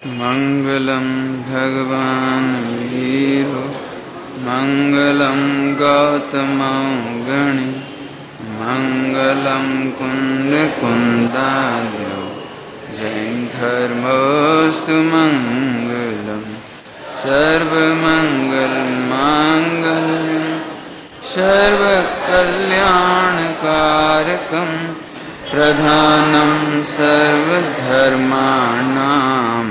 मंगलम भगवान वीरो मंगलम गौतम गणि मंगलम कुंद कुंदालो जैन धर्मोस्तु मंगलम सर्वमंगल मांगल्यम सर्वकल्याणकारकम प्रधानम सर्वधर्माणां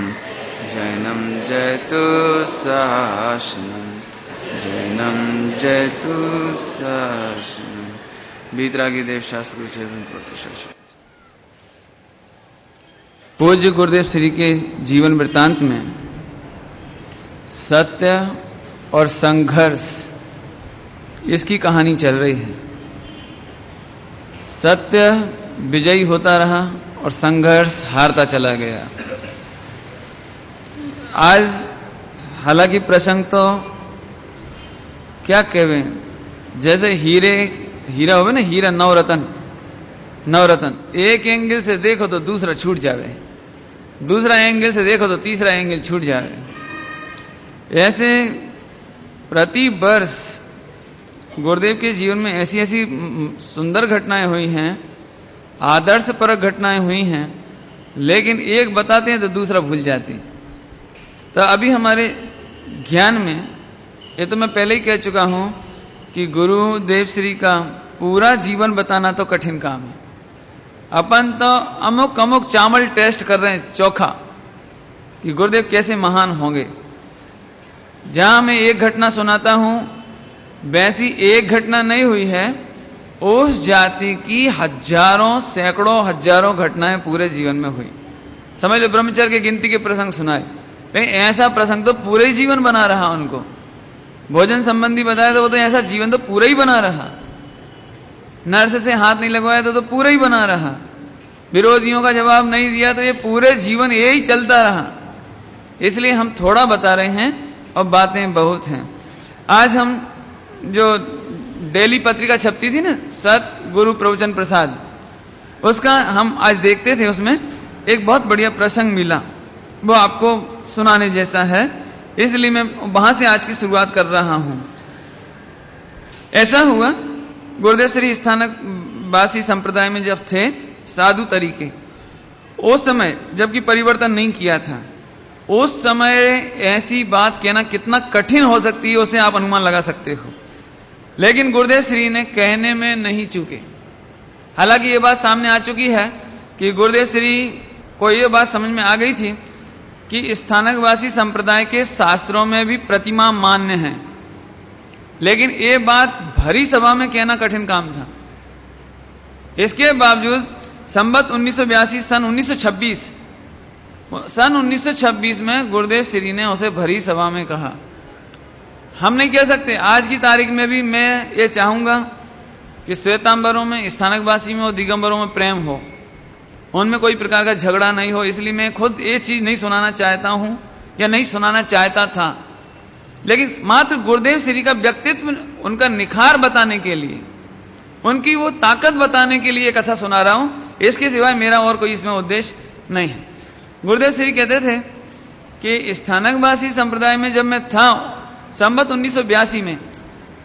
जैनम जयतु शासनम जैनम जयतु शासनम। बीतरागी देव शास्त्र पूज्य गुरुदेव श्री के जीवन वृत्तांत में सत्य और संघर्ष इसकी कहानी चल रही है। सत्य विजयी होता रहा और संघर्ष हारता चला गया। आज हालांकि प्रसंग तो क्या कहवे, जैसे हीरा होवे ना, हीरा नवरत्न एक एंगल से देखो तो दूसरा छूट जावे, दूसरा एंगल से देखो तो तीसरा एंगल छूट जावे। ऐसे प्रति वर्ष गुरुदेव के जीवन में ऐसी ऐसी सुंदर घटनाएं हुई हैं, आदर्शपरक घटनाएं हुई हैं, लेकिन एक बताते हैं तो दूसरा भूल जाते हैं। तो अभी हमारे ज्ञान में, ये तो मैं पहले ही कह चुका हूं कि गुरुदेव श्री का पूरा जीवन बताना तो कठिन काम है। अपन तो अमुक अमुक चावल टेस्ट कर रहे हैं, चोखा, कि गुरुदेव कैसे महान होंगे। जहां मैं एक घटना सुनाता हूं वैसी एक घटना नहीं हुई है, उस जाति की हजारों सैकड़ों हजारों घटनाएं पूरे जीवन में हुई। समझ लो, ब्रह्मचर्य के गिनती के प्रसंग सुनाए, लेकिन ऐसा प्रसंग तो पूरे जीवन बना रहा उनको। भोजन संबंधी बताया तो वो तो ऐसा जीवन तो पूरा ही बना रहा। नर्स से हाथ नहीं लगवाया तो पूरा ही बना रहा। विरोधियों का जवाब नहीं दिया तो ये पूरे जीवन यही चलता रहा। इसलिए हम थोड़ा बता रहे हैं और बातें बहुत हैं। आज हम जो डेली पत्रिका छपती थी ना, सत गुरु प्रवचन प्रसाद, उसका हम आज देखते थे, उसमें एक बहुत बढ़िया प्रसंग मिला, वो आपको सुनाने जैसा है, इसलिए मैं वहां से आज की शुरुआत कर रहा हूं। ऐसा हुआ, गुरुदेव श्री स्थानक वासी संप्रदाय में जब थे साधु तरीके, उस समय जबकि परिवर्तन नहीं किया था, उस समय ऐसी बात कहना कितना कठिन हो सकती है उसे आप अनुमान लगा सकते हो। लेकिन गुरुदेव श्री ने कहने में नहीं चूके। हालांकि ये बात सामने आ चुकी है कि गुरुदेव श्री को ये बात समझ में आ गई थी कि स्थानकवासी संप्रदाय के शास्त्रों में भी प्रतिमा मान्य है, लेकिन ये बात भरी सभा में कहना कठिन काम था। इसके बावजूद संवत 1982 सन 1926 में गुरुदेव श्री ने उसे भरी सभा में कहा। हम नहीं कह सकते, आज की तारीख में भी मैं ये चाहूंगा कि श्वेतांबरों में, स्थानकवासी में और दिगंबरों में प्रेम हो, उनमें कोई प्रकार का झगड़ा नहीं हो। इसलिए मैं खुद ये चीज नहीं सुनाना चाहता हूं या नहीं सुनाना चाहता था, लेकिन मात्र गुरुदेव श्री का व्यक्तित्व, उनका निखार बताने के लिए, उनकी वो ताकत बताने के लिए कथा सुना रहा हूं। इसके सिवाय मेरा और कोई इसमें उद्देश्य नहीं है। गुरुदेव श्री कहते थे कि स्थानकवासी संप्रदाय में जब मैं था संवत 1982 में,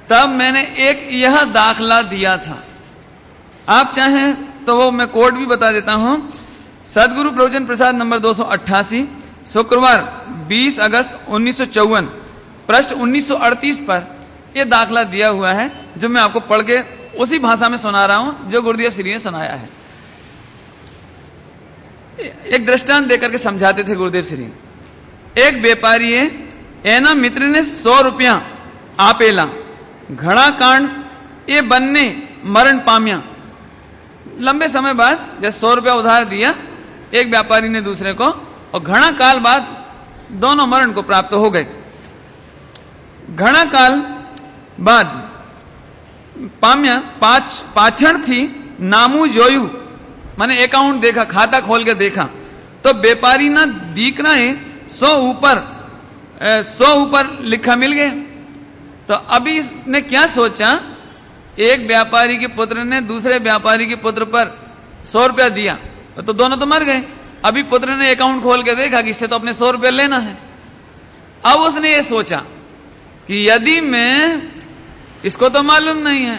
तब मैंने एक यह दाखला दिया था। आप चाहें तो वो मैं कोड भी बता देता हूं। सदगुरु प्रवचन प्रसाद नंबर 288, शुक्रवार 20 अगस्त 1954, पृष्ठ 1938 पर यह दाखला दिया हुआ है, जो मैं आपको पढ़ के उसी भाषा में सुना रहा हूं जो गुरुदेव श्री ने सुनाया है। एक दृष्टांत देकर के समझाते थे गुरुदेव श्री। एक व्यापारी है, एना मित्र ने 100 रुपया आपेला, घड़ा कांड ये बनने मरण पाम्या। लंबे समय बाद जब 100 रुपया उधार दिया एक व्यापारी ने दूसरे को, और घड़ा काल बाद दोनों मरण को प्राप्त हो गए। घड़ा काल बाद पाम्या पाछण थी नामू जोयू, मैंने अकाउंट देखा, खाता खोल के देखा तो व्यापारी ना दीकना है 100 ऊपर लिखा मिल गया। तो अभी इसने क्या सोचा, एक व्यापारी के पुत्र ने दूसरे व्यापारी के पुत्र पर 100 रुपया दिया तो दोनों तो मर गए, अभी पुत्र ने अकाउंट खोल के देखा कि इससे तो अपने 100 रुपये लेना है। अब उसने ये सोचा कि यदि मैं, इसको तो मालूम नहीं है,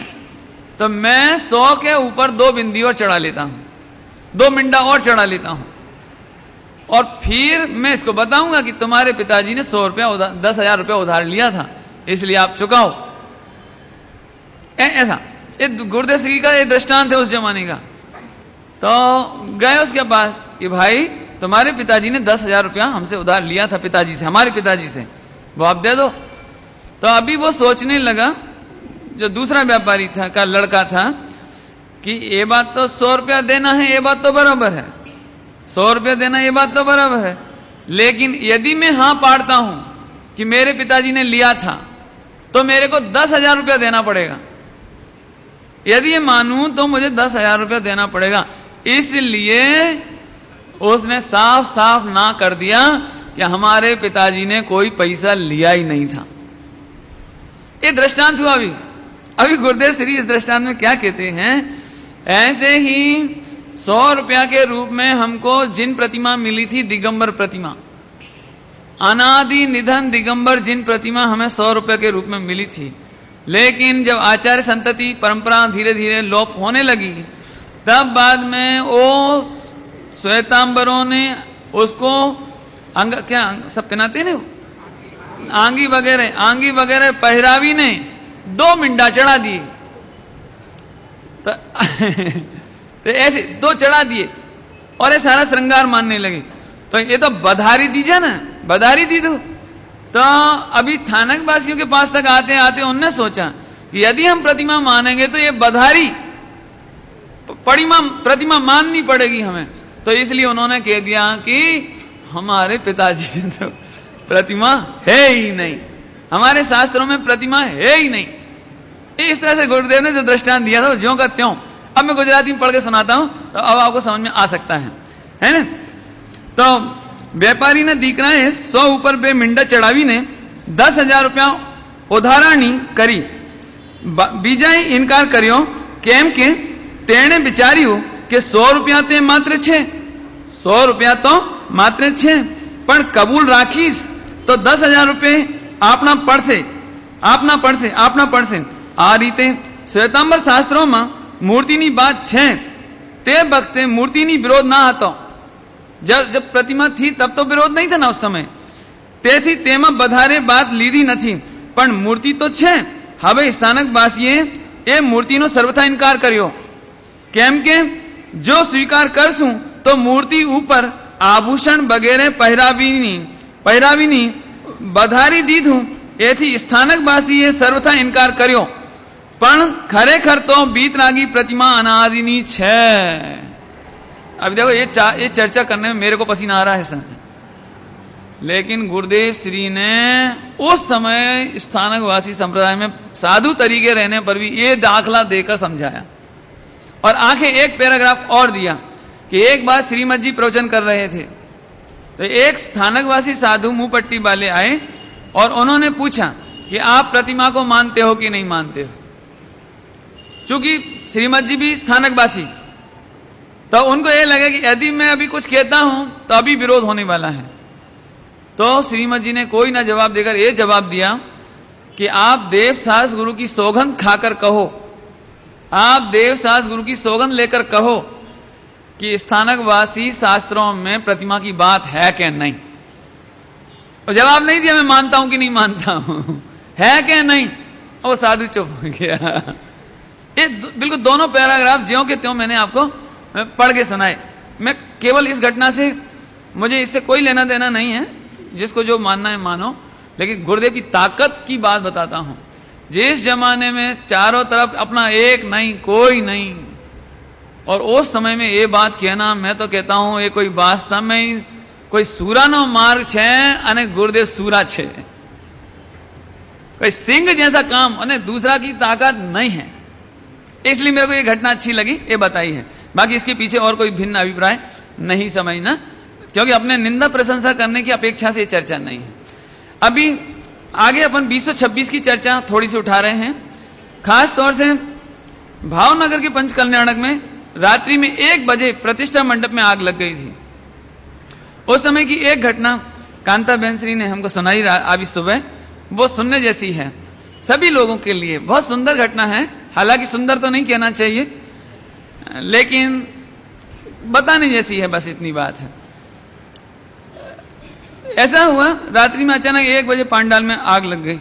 तो मैं 100 के ऊपर 2 बिंदी और चढ़ा लेता हूं, 2 मिंडा और चढ़ा लेता हूं, और फिर मैं इसको बताऊंगा कि तुम्हारे पिताजी ने 100 रुपया 10,000 रुपया उधार लिया था, इसलिए आप चुकाओ। ऐसा ये गुरुदेव श्री का ये दृष्टांत है उस जमाने का। तो गए उसके पास कि भाई तुम्हारे पिताजी ने 10,000 रुपया हमसे उधार लिया था, पिताजी से, हमारे पिताजी से, वो आप दे दो। तो अभी वो सोचने लगा, जो दूसरा व्यापारी था का लड़का था, कि ये बात तो 100 रुपया देना है, ये बात तो बराबर है, 100 रुपया देना ये बात तो बराबर है, लेकिन यदि मैं हां पाड़ता हूं कि मेरे पिताजी ने लिया था तो मेरे को 10,000 रुपया देना पड़ेगा, यदि ये मानूं तो मुझे 10,000 रुपया देना पड़ेगा। इसलिए उसने साफ साफ ना कर दिया कि हमारे पिताजी ने कोई पैसा लिया ही नहीं था। ये दृष्टांत हुआ। अभी गुरुदेव श्री इस दृष्टांत में क्या कहते हैं, ऐसे ही 100 रुपया के रूप में हमको जिन प्रतिमा मिली थी, दिगंबर प्रतिमा, अनादि निधन दिगंबर जिन प्रतिमा हमें 100 रुपये के रूप में मिली थी, लेकिन जब आचार्य संतति परंपरा धीरे धीरे लोप होने लगी, तब बाद में वो श्वेतांबरों ने उसको क्या सब पहनाते हैं ना, आंगी वगैरह पहरावी ने 2 मिंडा चढ़ा दिए। तो ऐसे 2 चढ़ा दिए और ये सारा श्रृंगार मानने लगे। तो ये तो बधारी दीजिए ना, बधारी दी दो। तो अभी थानक वासियों के पास तक आते आते उनने सोचा कि यदि हम प्रतिमा मानेंगे तो ये बधारी प्रतिमा माननी पड़ेगी हमें। तो इसलिए उन्होंने कह दिया कि हमारे पिताजी ने तो प्रतिमा है ही नहीं, हमारे शास्त्रों में प्रतिमा है ही नहीं। इस तरह से गुरुदेव ने जो दृष्टांत दिया था ज्यों का त्यों, अब मैं गुजराती में पढ़ के सुनाता हूं तो अब आपको समझ में आ सकता है ना। तो व्यापारी ने दीकराए 100 ऊपर बे मिंडा चढ़ावी ने 10,000 रुपया उधाराणी करी, बीजाई इनकार करियो, केम के तेने बिचारियो के 100 रुपया ते मात्र छे, 100 रुपया तो मात्र छे, पण कबूल राखीस तो 10,000 रुपये आपना પડશે। आ रीते श्वेतांबर शास्त्रों में मूर्तिनी बात छे, ते वखते मूर्तिनी विरोध ना हतो। जब प्रतिमा थी तब तो विरोध नहीं था ना उस समय, તેથી તેમાં વધારે બાત લીધી નથી, પણ મૂર્તિ તો છે। હવે સ્થાનકવાસીએ એ મૂર્તિનો સર્વથા ઇનકાર કર્યો, કેમ કે જો સ્વીકાર કરશું તો મૂર્તિ ઉપર આભૂષણ વગેરે પહેરાવીની વધારી દીધું, એથી સ્થાનકવાસીએ સર્વથા ઇનકાર કર્યો। પણ ખરેખર તો બીતરાગી प्रतिमा अनादिनी છે। अभी देखो ये चर्चा करने में मेरे को पसीना आ रहा है सर, लेकिन गुरुदेव श्री ने उस समय स्थानकवासी संप्रदाय में साधु तरीके रहने पर भी ये दाखला देकर समझाया। और आखिर एक पैराग्राफ और दिया कि एक बार श्रीमद जी प्रवचन कर रहे थे, तो एक स्थानकवासी साधु मुंह पट्टी वाले आए और उन्होंने पूछा कि आप प्रतिमा को मानते हो कि नहीं मानते हो। चूंकि श्रीमद जी भी स्थानकवासी, तो उनको यह लगा कि यदि मैं अभी कुछ कहता हूं तो अभी विरोध होने वाला है। तो श्रीमद जी ने कोई ना जवाब देकर यह जवाब दिया कि आप देवसास गुरु की सौगंध खाकर कहो, आप देवसास गुरु की सौगंध लेकर कहो कि स्थानकवासी शास्त्रों में प्रतिमा की बात है कि नहीं। और जवाब नहीं दिया मैं मानता हूं कि नहीं मानता हूं, है कि नहीं। और साधु चुप हो गया। ये बिल्कुल दोनों पैराग्राफ ज्यों के त्यों मैंने आपको पढ़ के सुनाए। मैं केवल इस घटना से, मुझे इससे कोई लेना देना नहीं है, जिसको जो मानना है मानो, लेकिन गुरुदेव की ताकत की बात बताता हूं। जिस जमाने में चारों तरफ अपना एक नहीं कोई नहीं, और उस समय में ये बात कहना, मैं तो कहता हूं ये कोई वास्तव में कोई सूरानो मार्ग छे अने गुरुदेव सूरा छे, कोई सिंह जैसा काम और दूसरा की ताकत नहीं है। इसलिए मेरे को ये घटना अच्छी लगी, ये बताई है। बाकी इसके पीछे और कोई भिन्न अभिप्राय नहीं समझना, क्योंकि अपने निंदा प्रशंसा करने की अपेक्षा से ये चर्चा नहीं है। अभी आगे अपन 226 की चर्चा थोड़ी सी उठा रहे हैं। खास तौर से भावनगर के पंच कल्याणक में रात्रि में 1 बजे प्रतिष्ठा मंडप में आग लग गई थी। उस समय की एक घटना कांता बेंसरी ने हमको सुनाई अभी सुबह, वो सुनने जैसी है सभी लोगों के लिए। बहुत सुंदर घटना है, हालांकि सुंदर तो नहीं कहना चाहिए, लेकिन बताने जैसी है, बस इतनी बात है। ऐसा हुआ, रात्रि में अचानक 1 बजे पांडाल में आग लग गई।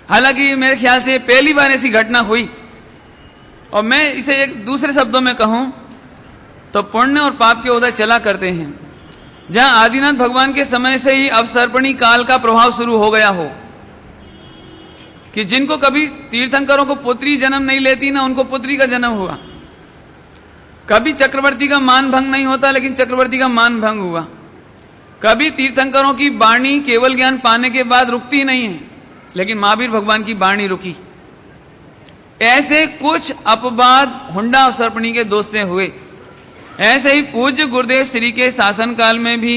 हालांकि मेरे ख्याल से पहली बार ऐसी घटना हुई, और मैं इसे एक दूसरे शब्दों में कहूं तो पुण्य और पाप के उदय चला करते हैं। जहां आदिनाथ भगवान के समय से ही अवसर्पणी काल का प्रभाव शुरू हो गया हो, कि जिनको कभी तीर्थंकरों को पुत्री जन्म नहीं लेती ना उनको पुत्री का जन्म हुआ, कभी चक्रवर्ती का मान भंग नहीं होता लेकिन चक्रवर्ती का मान भंग हुआ, कभी तीर्थंकरों की वाणी केवल ज्ञान पाने के बाद रुकती नहीं है लेकिन महावीर भगवान की वाणी रुकी। ऐसे कुछ अपवाद हुंडा अवसर्पणी के दोष से हुए। ऐसे ही पूज्य गुरुदेव श्री के शासन काल में भी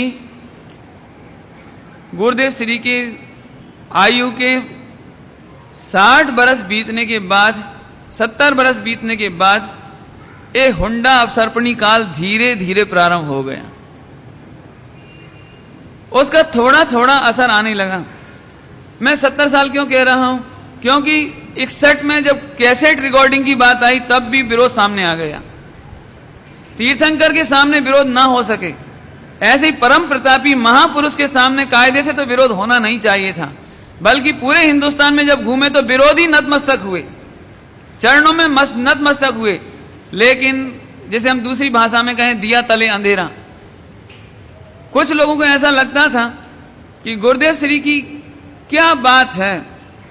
गुरुदेव श्री के आयु के 60 बरस बीतने के बाद, 70 बरस बीतने के बाद ये हुंडा अवसर्पणी काल धीरे धीरे प्रारंभ हो गया। उसका थोड़ा थोड़ा असर आने लगा। मैं 70 साल क्यों कह रहा हूं? क्योंकि 61 में जब कैसेट रिकॉर्डिंग की बात आई तब भी विरोध सामने आ गया। तीर्थंकर के सामने विरोध ना हो सके, ऐसे ही परम प्रतापी महापुरुष के सामने कायदे से तो विरोध होना नहीं चाहिए था, बल्कि पूरे हिंदुस्तान में जब घूमे तो विरोधी नतमस्तक हुए, चरणों में नतमस्तक हुए। लेकिन जैसे हम दूसरी भाषा में कहें, दिया तले अंधेरा। कुछ लोगों को ऐसा लगता था कि गुरुदेव श्री की क्या बात है,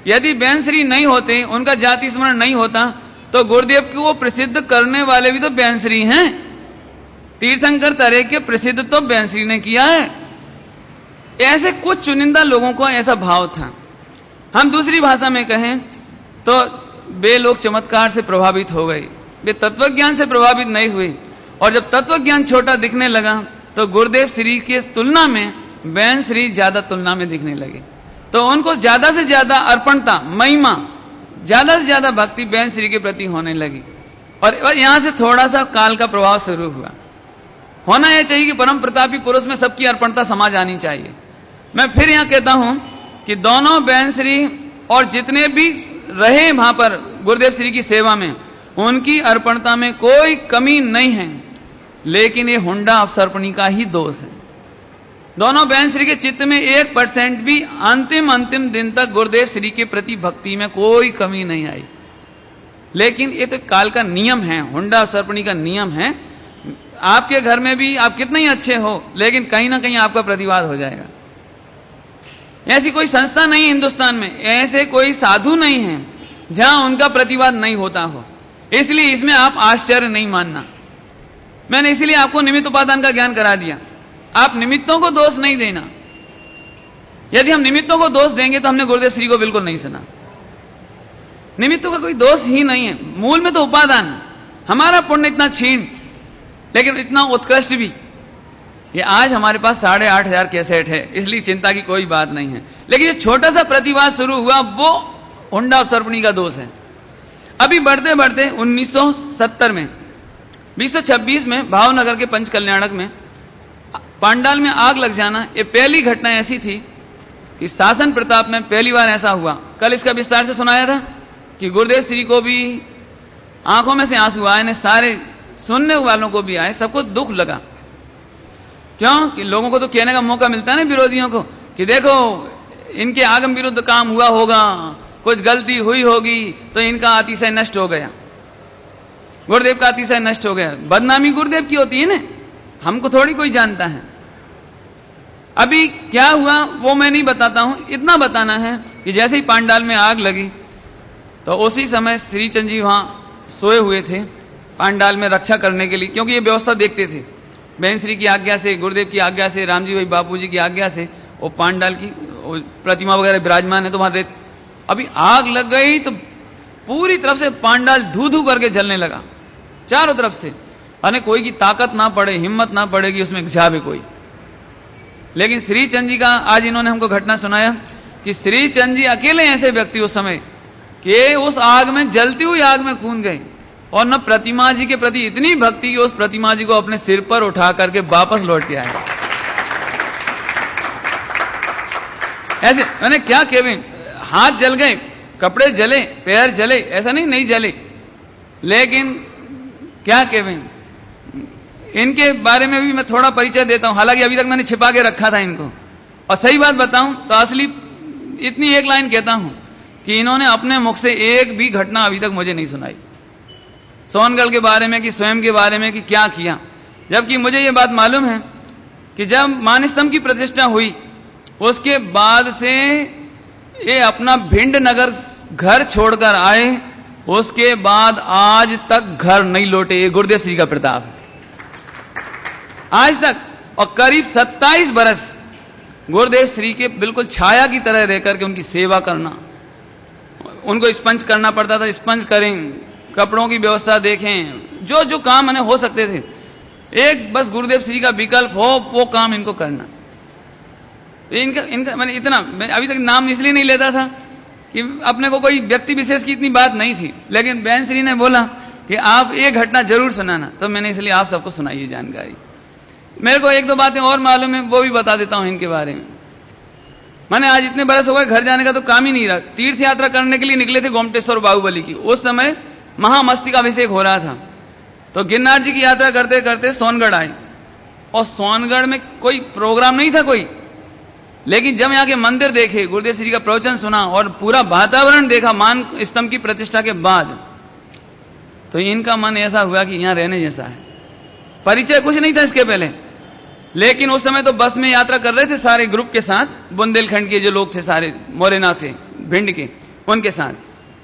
यदि बेन श्री नहीं होते, उनका जाति स्मरण नहीं होता, तो गुरुदेव को प्रसिद्ध करने वाले भी तो बेन श्री हैं। तीर्थंकर तरह के प्रसिद्ध तो बेन श्री ने किया है। ऐसे कुछ चुनिंदा लोगों को ऐसा भाव था। हम दूसरी भाषा में कहें तो वे लोग चमत्कार से प्रभावित हो गए, वे तत्वज्ञान से प्रभावित नहीं हुए। और जब तत्वज्ञान छोटा दिखने लगा तो गुरुदेव श्री की तुलना में बेन श्री ज्यादा तुलना में दिखने लगे, तो उनको ज्यादा से ज्यादा अर्पणता, महिमा, ज्यादा से ज्यादा भक्ति बेन श्री के प्रति होने लगी। और यहां से थोड़ा सा काल का प्रभाव शुरू हुआ। होना यह चाहिए कि परम प्रतापी पुरुष में सबकी अर्पणता समा जानी चाहिए। मैं फिर यहां कहता हूं कि दोनों बेन श्री और जितने भी रहे वहां पर गुरुदेव श्री की सेवा में, उनकी अर्पणता में कोई कमी नहीं है, लेकिन ये हुंडा अवसर्पणी का ही दोष है। दोनों बेन श्री के चित्त में 1% भी अंतिम दिन तक गुरुदेव श्री के प्रति भक्ति में कोई कमी नहीं आई। लेकिन ये तो काल का नियम है, हुंडा अवसर्पणी का नियम है। आपके घर में भी आप कितने ही अच्छे हो, लेकिन कहीं ना कहीं आपका प्रतिवाद हो जाएगा। ऐसी कोई संस्था नहीं हिंदुस्तान में, ऐसे कोई साधु नहीं है जहां उनका प्रतिवाद नहीं होता हो। इसलिए इसमें आप आश्चर्य नहीं मानना। मैंने इसलिए आपको निमित्त उपादान का ज्ञान करा दिया। आप निमित्तों को दोष नहीं देना। यदि हम निमित्तों को दोष देंगे तो हमने गुरुदेव श्री को बिल्कुल नहीं सुना। निमित्तों का कोई दोष ही नहीं है, मूल में तो उपादान। हमारा पुण्य इतना क्षीण लेकिन इतना उत्कृष्ट भी। ये आज हमारे पास 8,500 कैसेट है, इसलिए चिंता की कोई बात नहीं है। लेकिन ये छोटा सा प्रतिवाद शुरू हुआ, वो हुंडा अवसर्पणी का दोष है। अभी बढ़ते बढ़ते 1970 में 226 में भावनगर के पंच कल्याणक में पांडाल में आग लग जाना, ये पहली घटना ऐसी थी कि शासन प्रताप में पहली बार ऐसा हुआ। कल इसका विस्तार से सुनाया था कि गुरुदेव श्री को भी आंखों में से आंसू आए ने, सारे सुनने वालों को भी आए, सबको दुख लगा। क्यों? कि लोगों को तो कहने का मौका मिलता है ना विरोधियों को कि देखो इनके आगम विरुद्ध काम हुआ होगा, कुछ गलती हुई होगी तो इनका अतिशय नष्ट हो गया, गुरुदेव का अतिशय नष्ट हो गया। बदनामी गुरुदेव की होती है ना, हमको थोड़ी कोई जानता है। अभी क्या हुआ वो मैं नहीं बताता हूं, इतना बताना है कि जैसे ही पांडाल में आग लगी तो उसी समय श्रीचंद जी वहां सोए हुए थे पांडाल में रक्षा करने के लिए, क्योंकि ये व्यवस्था देखते थे। बेन श्री की आज्ञा से, गुरुदेव की आज्ञा से, रामजी भाई बापू जी की आज्ञा से वो पांडाल की प्रतिमा वगैरह विराजमान है तो वहां रहते। अभी आग लग गई तो पूरी तरफ से पांडाल धू धू करके जलने लगा, चारों तरफ से। अने कोई की ताकत ना पड़े, हिम्मत ना पड़ेगी उसमें जावे कोई। लेकिन श्रीचंद जी का आज इन्होंने हमको घटना सुनाया कि श्रीचंद जी अकेले ऐसे व्यक्ति उस समय कि उस आग में, जलती हुई आग में कूद गए और न प्रतिमा जी के प्रति इतनी भक्ति कि उस प्रतिमा जी को अपने सिर पर उठा करके वापस लौट के आए। ऐसे मैंने क्या कहवे, हाथ जल गए, कपड़े जले, पैर जले, ऐसा नहीं जले, लेकिन क्या कहवे। इनके बारे में भी मैं थोड़ा परिचय देता हूं, हालांकि अभी तक मैंने छिपा के रखा था इनको। और सही बात बताऊं तो असली इतनी एक लाइन कहता हूं कि इन्होंने अपने मुख से एक भी घटना अभी तक मुझे नहीं सुनाई सोनगढ़ के बारे में कि स्वयं के बारे में कि क्या किया। जबकि मुझे ये बात मालूम है कि जब मानस्तंभ की प्रतिष्ठा हुई उसके बाद से ये अपना भिंड नगर घर छोड़कर आए, उसके बाद आज तक घर नहीं लौटे। ये गुरुदेव श्री का प्रताप है आज तक। और करीब 27 बरस गुरुदेव श्री के बिल्कुल छाया की तरह रहकर के उनकी सेवा करना। उनको स्पंज करना पड़ता था, स्पंज करें, कपड़ों की व्यवस्था देखें, जो जो काम मैंने हो सकते थे, एक बस गुरुदेव श्री का विकल्प हो वो काम इनको करना। तो इनका मैंने इतना, मैं अभी तक नाम इसलिए नहीं लेता था कि अपने को कोई व्यक्ति विशेष की इतनी बात नहीं थी, लेकिन बहन श्री ने बोला कि आप एक घटना जरूर सुनाना, तो मैंने इसलिए आप सबको सुनाई ये जानकारी। मेरे को एक दो बातें और मालूम है, वो भी बता देता हूं इनके बारे में। मैंने आज इतने बरस हो गए, घर जाने का तो काम ही नहीं रहा। तीर्थ यात्रा करने के लिए निकले थे गोमटेश्वर बाहुबली की। उस समय महामस्तकाभिषेक हो रहा था, तो गिरनार जी की यात्रा करते करते सोनगढ़ आए। और सोनगढ़ में कोई प्रोग्राम नहीं था कोई, लेकिन जब यहाँ के मंदिर देखे, गुरुदेव श्री का प्रवचन सुना और पूरा वातावरण देखा मान स्तंभ की प्रतिष्ठा के बाद, तो इनका मन ऐसा हुआ कि यहां रहने जैसा है। परिचय कुछ नहीं था इसके पहले, लेकिन उस समय तो बस में यात्रा कर रहे थे सारे ग्रुप के साथ, बुंदेलखंड के जो लोग थे सारे, मोरेना थे, भिंड के, उनके साथ।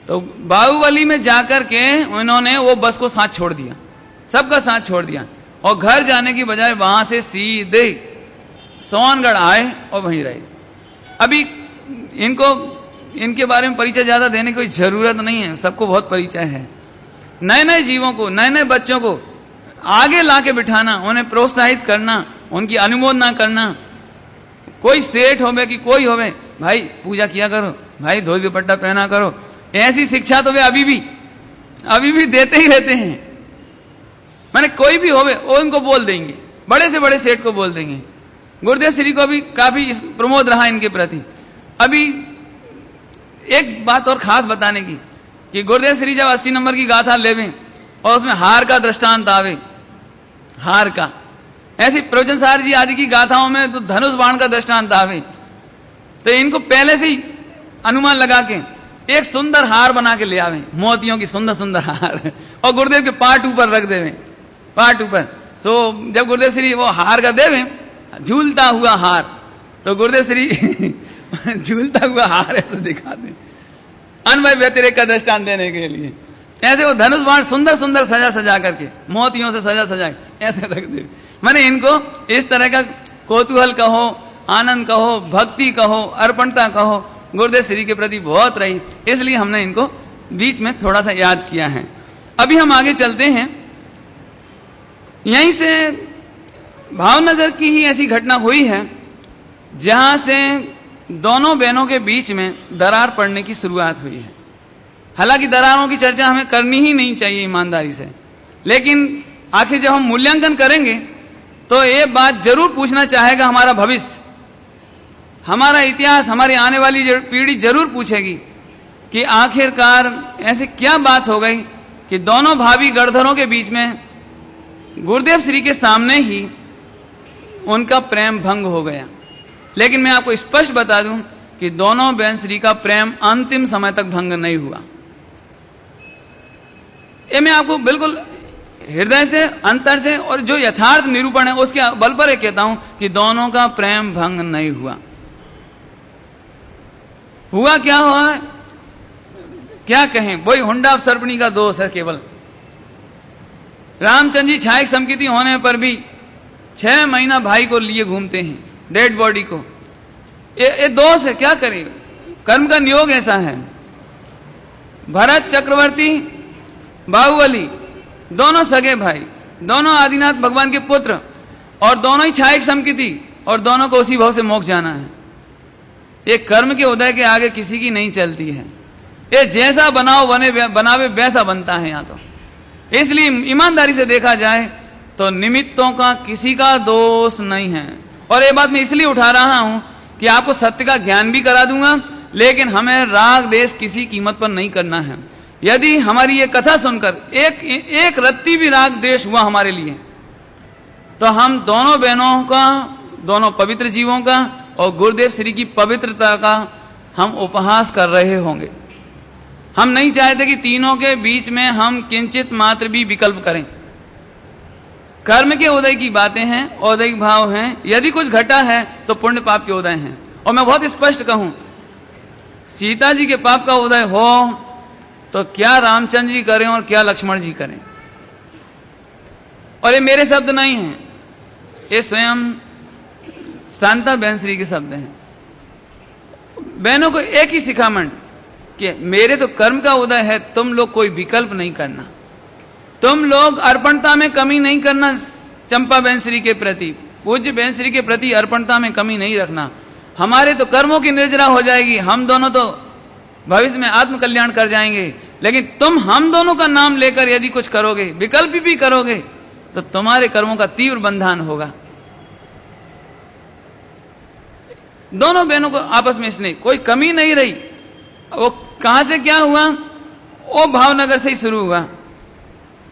तो बाहुबली में जाकर के उन्होंने वो बस को साथ छोड़ दिया, सबका साथ छोड़ दिया, और घर जाने की बजाय वहां से सीधे सोनगढ़ आए और वहीं रहे। अभी इनको इनके बारे में परिचय ज्यादा देने की कोई जरूरत नहीं है, सबको बहुत परिचय है। नए नए जीवों को, नए नए बच्चों को आगे लाके बिठाना, उन्हें प्रोत्साहित करना, उनकी अनुमोदना करना। कोई सेठ होवे कि कोई होवे, भाई पूजा किया करो, भाई धोती दुपट्टा पहना करो, ऐसी शिक्षा तो वे अभी भी देते ही रहते हैं। माने कोई भी होवे वो उनको बोल देंगे, बड़े से बड़े सेठ को बोल देंगे। गुरुदेव श्री को भी काफी प्रमोद रहा इनके प्रति। अभी एक बात और खास बताने की कि गुरुदेव श्री जब 80 नंबर की गाथा लेवे और उसमें हार का दृष्टांत आवे, हार का, ऐसी प्रवचन सार जी आदि की गाथाओं में तो धनुष बाण का दृष्टांत आवे, तो इनको पहले से ही अनुमान लगा के एक सुंदर हार बना के ले आवे, मोतियों की सुंदर सुंदर हार, और गुरुदेव के पाट ऊपर रख देवे, पाट ऊपर। तो जब गुरुदेव श्री वो हार का देवे, झूलता हुआ हार, तो गुरुदेव श्री झूलता हुआ हार ऐसे दिखाते, अनवय व्यतिरेक का दृष्टांत देने के लिए। ऐसे वो धनुष बाण सुंदर सुंदर सजा सजा करके, मोतियों से सजा सजा ऐसे रख दे। मैंने इनको इस तरह का कौतूहल कहो, आनंद कहो, भक्ति कहो, अर्पणता कहो, गुरुदेव श्री के प्रति बहुत रही, इसलिए हमने इनको बीच में थोड़ा सा याद किया है। अभी हम आगे चलते हैं। यहीं से भावनगर की ही ऐसी घटना हुई है जहां से दोनों बहनों के बीच में दरार पड़ने की शुरुआत हुई है। हालांकि दरारों की चर्चा हमें करनी ही नहीं चाहिए ईमानदारी से, लेकिन आखिर जब हम मूल्यांकन करेंगे तो ये बात जरूर पूछना चाहेगा हमारा भविष्य, हमारा इतिहास, हमारी आने वाली पीढ़ी जरूर पूछेगी कि आखिरकार ऐसे क्या बात हो गई कि दोनों भाभी गणधरों के बीच में गुरुदेव श्री के सामने ही उनका प्रेम भंग हो गया। लेकिन मैं आपको स्पष्ट बता दूं कि दोनों बहन श्री का प्रेम अंतिम समय तक भंग नहीं हुआ। ये मैं आपको बिल्कुल हृदय से, अंतर से, और जो यथार्थ निरूपण है उसके बल पर एक कहता हूं कि दोनों का प्रेम भंग नहीं हुआ। हुआ क्या हुआ, क्या कहें, वही हुंडा सर्पणी का दोष है केवल। रामचंद्र जी छायक संकीर्ति होने पर भी 6 महीना भाई को लिए घूमते हैं, डेड बॉडी को। ये दोष है, क्या करें, कर्म का नियोग ऐसा है। भरत चक्रवर्ती, बाहुबली, दोनों सगे भाई, दोनों आदिनाथ भगवान के पुत्र, और दोनों ही छायक संकीर्ति, और दोनों को उसी भाव से मोक्ष जाना है। ये कर्म के उदय के आगे किसी की नहीं चलती है। ये जैसा बनावे वैसा बनता है यहां तो। इसलिए ईमानदारी से देखा जाए तो निमित्तों का किसी का दोष नहीं है। और ये बात मैं इसलिए उठा रहा हूं कि आपको सत्य का ज्ञान भी करा दूंगा, लेकिन हमें राग देश किसी कीमत पर नहीं करना है। यदि हमारी ये कथा सुनकर एक रत्ती भी राग देश हुआ हमारे लिए, तो हम दोनों बहनों का, दोनों पवित्र जीवों का और गुरुदेव श्री की पवित्रता का हम उपहास कर रहे होंगे। हम नहीं चाहते कि तीनों के बीच में हम किंचित मात्र भी विकल्प करें। कर्म के उदय की बातें हैं, औदैहिक भाव हैं। यदि कुछ घटा है तो पुण्य पाप के उदय हैं। और मैं बहुत स्पष्ट कहूं, सीता जी के पाप का उदय हो तो क्या रामचंद्र जी करें और क्या लक्ष्मण जी करें। और ये मेरे शब्द नहीं हैं, ये स्वयं शांता बहन श्री के शब्द हैं। बहनों को एक ही शिखामण कि मेरे तो कर्म का उदय है, तुम लोग कोई विकल्प नहीं करना, तुम लोग अर्पणता में कमी नहीं करना। चंपा बहन श्री के प्रति, पूज्य बहन श्री के प्रति अर्पणता में कमी नहीं रखना। हमारे तो कर्मों की निर्जरा हो जाएगी, हम दोनों तो भविष्य में आत्म कल्याण कर जाएंगे, लेकिन तुम हम दोनों का नाम लेकर यदि कुछ करोगे, विकल्प भी करोगे, तो तुम्हारे कर्मों का तीव्र बंधन होगा। दोनों बहनों को आपस में स्नेह, कोई कमी नहीं रही। वो कहां से क्या हुआ, वो भावनगर से ही शुरू हुआ।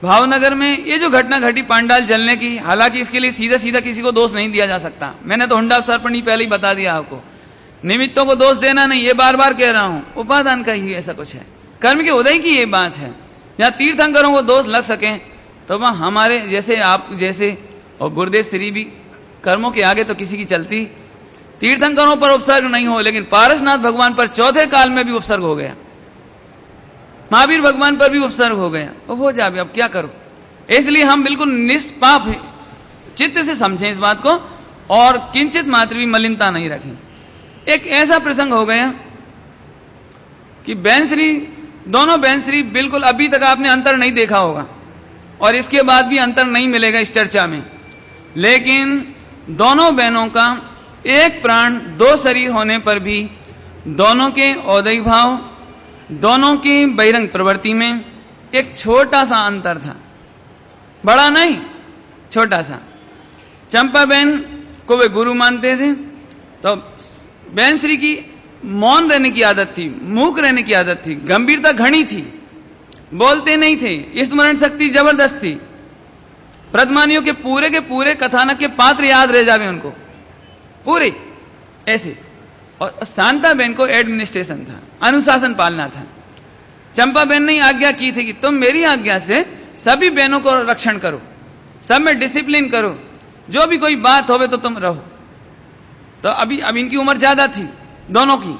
भावनगर में ये जो घटना घटी पांडाल जलने की, हालांकि इसके लिए सीधा सीधा किसी को दोष नहीं दिया जा सकता। मैंने तो हुंडा सर्पण पहले ही बता दिया आपको, निमित्तों को दोष देना नहीं, ये बार बार कह रहा हूं, उपादान का ही ऐसा कुछ है, कर्म के उदय की ये बात है। जहां तीर्थंकरों को दोष लग सके तो वह हमारे जैसे, आप जैसे और गुरुदेव श्री भी कर्मों के आगे तो किसी की चलती। तीर्थंकरों पर उपसर्ग नहीं हो, लेकिन पारसनाथ भगवान पर चौथे काल में भी उपसर्ग हो गया, महावीर भगवान पर भी उपसर्ग हो गया, तो हो जाए, अब क्या करो। इसलिए हम बिल्कुल निष्पाप चित्त से समझें इस बात को और किंचित मात्र भी मलिनता नहीं रखें। एक ऐसा प्रसंग हो गया कि बहनश्री, दोनों बहनश्री बिल्कुल, अभी तक आपने अंतर नहीं देखा होगा और इसके बाद भी अंतर नहीं मिलेगा इस चर्चा में, लेकिन दोनों बहनों का एक प्राण दो शरीर होने पर भी दोनों के औदैहिक भाव, दोनों की बहिरंग प्रवृत्ति में एक छोटा सा अंतर था, बड़ा नहीं, छोटा सा। चंपा बहन को वे गुरु मानते थे, तो बहन श्री की मौन रहने की आदत थी, मूक रहने की आदत थी, गंभीरता घनी थी, बोलते नहीं थे, स्मरण शक्ति जबरदस्त थी। प्रदमानियों के पूरे कथानक के पात्र याद रह जावे उनको पूरे ऐसे। और शांता बहन को एडमिनिस्ट्रेशन था, अनुशासन पालना था। चंपा बहन ने आज्ञा की थी कि तुम मेरी आज्ञा से सभी बहनों को रक्षण करो, सब में डिसिप्लिन करो, जो भी कोई बात होवे तो तुम रहो। तो अभी इनकी उम्र ज्यादा थी दोनों की,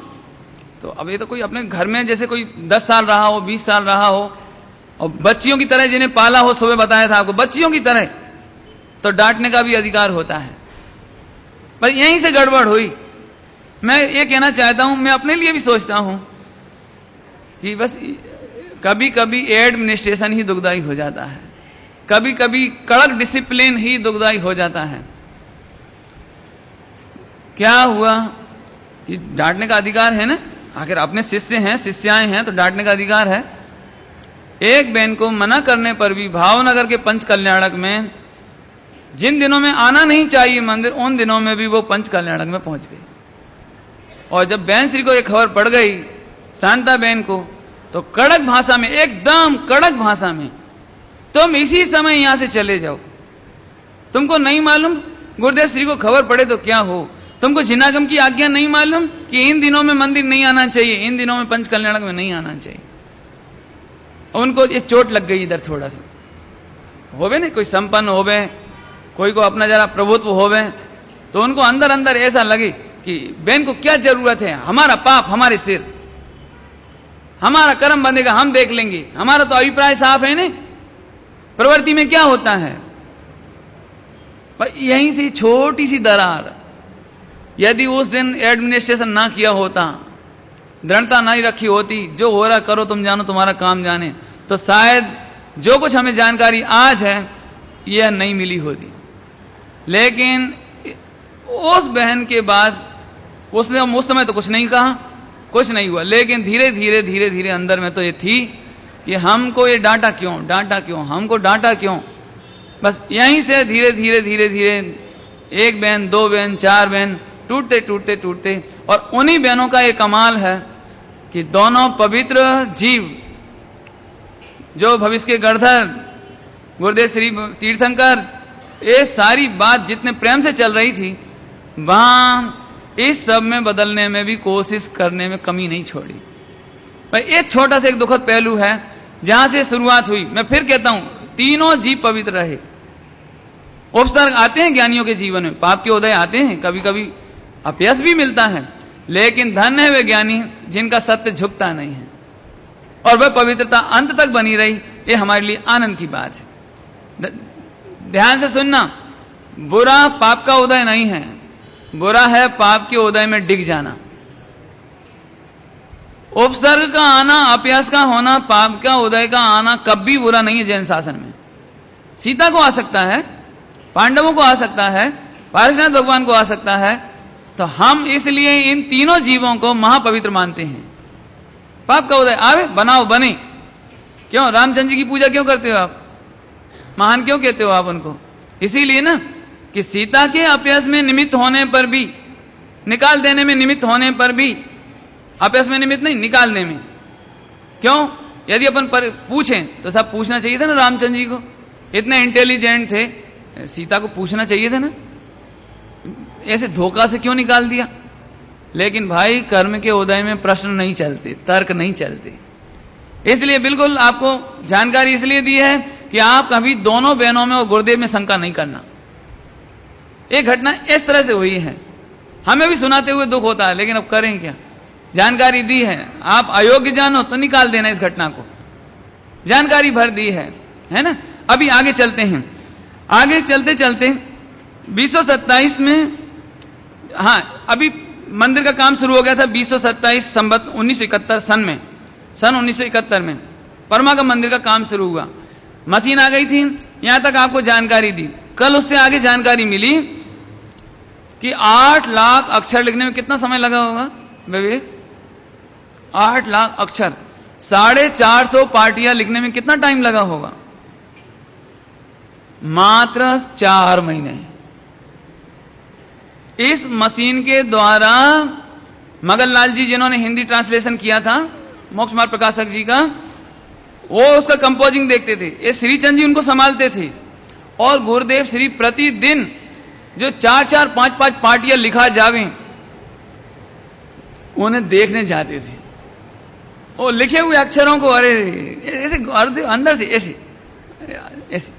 तो अब ये तो कोई अपने घर में जैसे कोई 10 साल रहा हो, 20 साल रहा हो, और बच्चियों की तरह जिन्हें पाला हो, सुबह बताया था आपको, बच्चियों की तरह, तो डांटने का भी अधिकार होता है। पर यहीं से गड़बड़ हुई। मैं ये कहना चाहता हूं, मैं अपने लिए भी सोचता हूं कि बस कभी कभी एडमिनिस्ट्रेशन ही दुखदाई हो जाता है, कभी कभी कड़क डिसिप्लिन ही दुखदाई हो जाता है। क्या हुआ कि डांटने का अधिकार है ना, आखिर अपने शिष्य हैं, शिष्याएं हैं, तो डांटने का अधिकार है। एक बहन को मना करने पर भी भावनगर के पंच कल्याणक में, जिन दिनों में आना नहीं चाहिए मंदिर, उन दिनों में भी वो पंच कल्याणक में पहुंच गई। और जब बहन श्री को एक खबर पड़ गई शांता बहन को, तो कड़क भाषा में, एकदम कड़क भाषा में, तुम इसी समय यहां से चले जाओ। तुमको नहीं मालूम गुरुदेव श्री को खबर पड़े तो क्या हो, तुमको जिनागम की आज्ञा नहीं मालूम कि इन दिनों में मंदिर नहीं आना चाहिए, इन दिनों में पंच कल्याणक में नहीं आना चाहिए। उनको ये चोट लग गई इधर, थोड़ा सा होवे ना, कोई संपन्न होवे, कोई को अपना जरा प्रभुत्व होवे, तो उनको अंदर अंदर ऐसा लगे कि बहन को क्या जरूरत है, हमारा पाप हमारे सिर, हमारा कर्म बंधेगा, हम देख लेंगे, हमारा तो अभिप्राय साफ है ना, प्रवृत्ति में क्या होता है। पर यहीं से छोटी सी दरार, यदि उस दिन एडमिनिस्ट्रेशन ना किया होता, दृढ़ता नहीं रखी होती, जो हो रहा करो तुम जानो, तुम्हारा काम जाने, तो शायद जो कुछ हमें जानकारी आज है यह नहीं मिली होती। लेकिन उस बहन के बाद उसने उस समय तो कुछ नहीं कहा, कुछ नहीं हुआ, लेकिन धीरे धीरे धीरे धीरे अंदर में तो ये थी कि हमको ये डांटा क्यों, डांटा क्यों, हमको डांटा क्यों। बस यहीं से धीरे धीरे धीरे धीरे एक बहन, दो बहन, चार बहन, टूटते टूटते टूटते। और उन्हीं बहनों का एक कमाल है कि दोनों पवित्र जीव, जो भविष्य के गढ़धर गुरुदेव श्री तीर्थंकर, ये सारी बात जितने प्रेम से चल रही थी, वहां इस सब में बदलने में भी कोशिश करने में कमी नहीं छोड़ी। भाई एक छोटा सा एक दुखद पहलू है जहां से शुरुआत हुई। मैं फिर कहता हूं, तीनों जीव पवित्र रहे। उपसर्ग आते हैं ज्ञानियों के जीवन में, पाप के उदय आते हैं, कभी कभी अपयश भी मिलता है, लेकिन धन्य है वे ज्ञानी जिनका सत्य झुकता नहीं है और वह पवित्रता अंत तक बनी रही। ये हमारे लिए आनंद की बात है। ध्यान से सुनना, बुरा पाप का उदय नहीं है, बुरा है पाप के उदय में डिग जाना। उपसर्ग का आना, अपयश का होना, पाप का उदय का आना कभी बुरा नहीं है। जैन शासन में सीता को आ सकता है, पांडवों को आ सकता है, पारसनाथ भगवान को आ सकता है, तो हम इसलिए इन तीनों जीवों को महापवित्र मानते हैं। पाप का उदय आवे, बनाओ बने। क्यों रामचंद्र जी की पूजा क्यों करते हो आप? महान क्यों कहते हो आप उनको? इसीलिए ना कि सीता के अपयश में निमित्त होने पर भी, निकाल देने में निमित्त होने पर भी, अपयश में निमित्त नहीं, निकालने में। क्यों? यदि अपन पूछें तो सब पूछना चाहिए था ना। रामचंद्र जी को इतने इंटेलिजेंट थे, सीता को पूछना चाहिए था ना, ऐसे धोखा से क्यों निकाल दिया? लेकिन भाई कर्म के उदय में प्रश्न नहीं चलते, तर्क नहीं चलते। इसलिए बिल्कुल आपको जानकारी इसलिए दी है कि आप कभी दोनों बहनों में और गुरुदेव में शंका नहीं करना। एक घटना इस तरह से हुई है, हमें भी सुनाते हुए दुख होता है, लेकिन अब करें क्या? जानकारी दी है, आप अयोग्य जानो तो निकाल देना इस घटना को। जानकारी भर दी है ना। अभी आगे चलते हैं। आगे चलते चलते 2027 में, हाँ, अभी मंदिर का काम शुरू हो गया था 2027 संवत 1971 सन 1971 में परमागम मंदिर का काम शुरू हुआ। मशीन आ गई थी, यहां तक आपको जानकारी दी। कल उससे आगे जानकारी मिली कि 8 लाख अक्षर लिखने में कितना समय लगा होगा विवेक? 8 लाख अक्षर, 450 पार्टियां लिखने में कितना टाइम लगा होगा? मात्र 4 महीने। इस मशीन के द्वारा मगन लाल जी, जिन्होंने हिंदी ट्रांसलेशन किया था, मोक्ष मार्ग प्रकाशक जी का, वो उसका कंपोजिंग देखते थे। ये श्रीचंद जी उनको संभालते थे और गुरुदेव श्री प्रतिदिन जो 4-4, 5-5 पार्टियां लिखा जावे, उन्हें देखने जाते थे। वो लिखे हुए अक्षरों को अरे ऐसे अंदर से ऐसे ऐसे।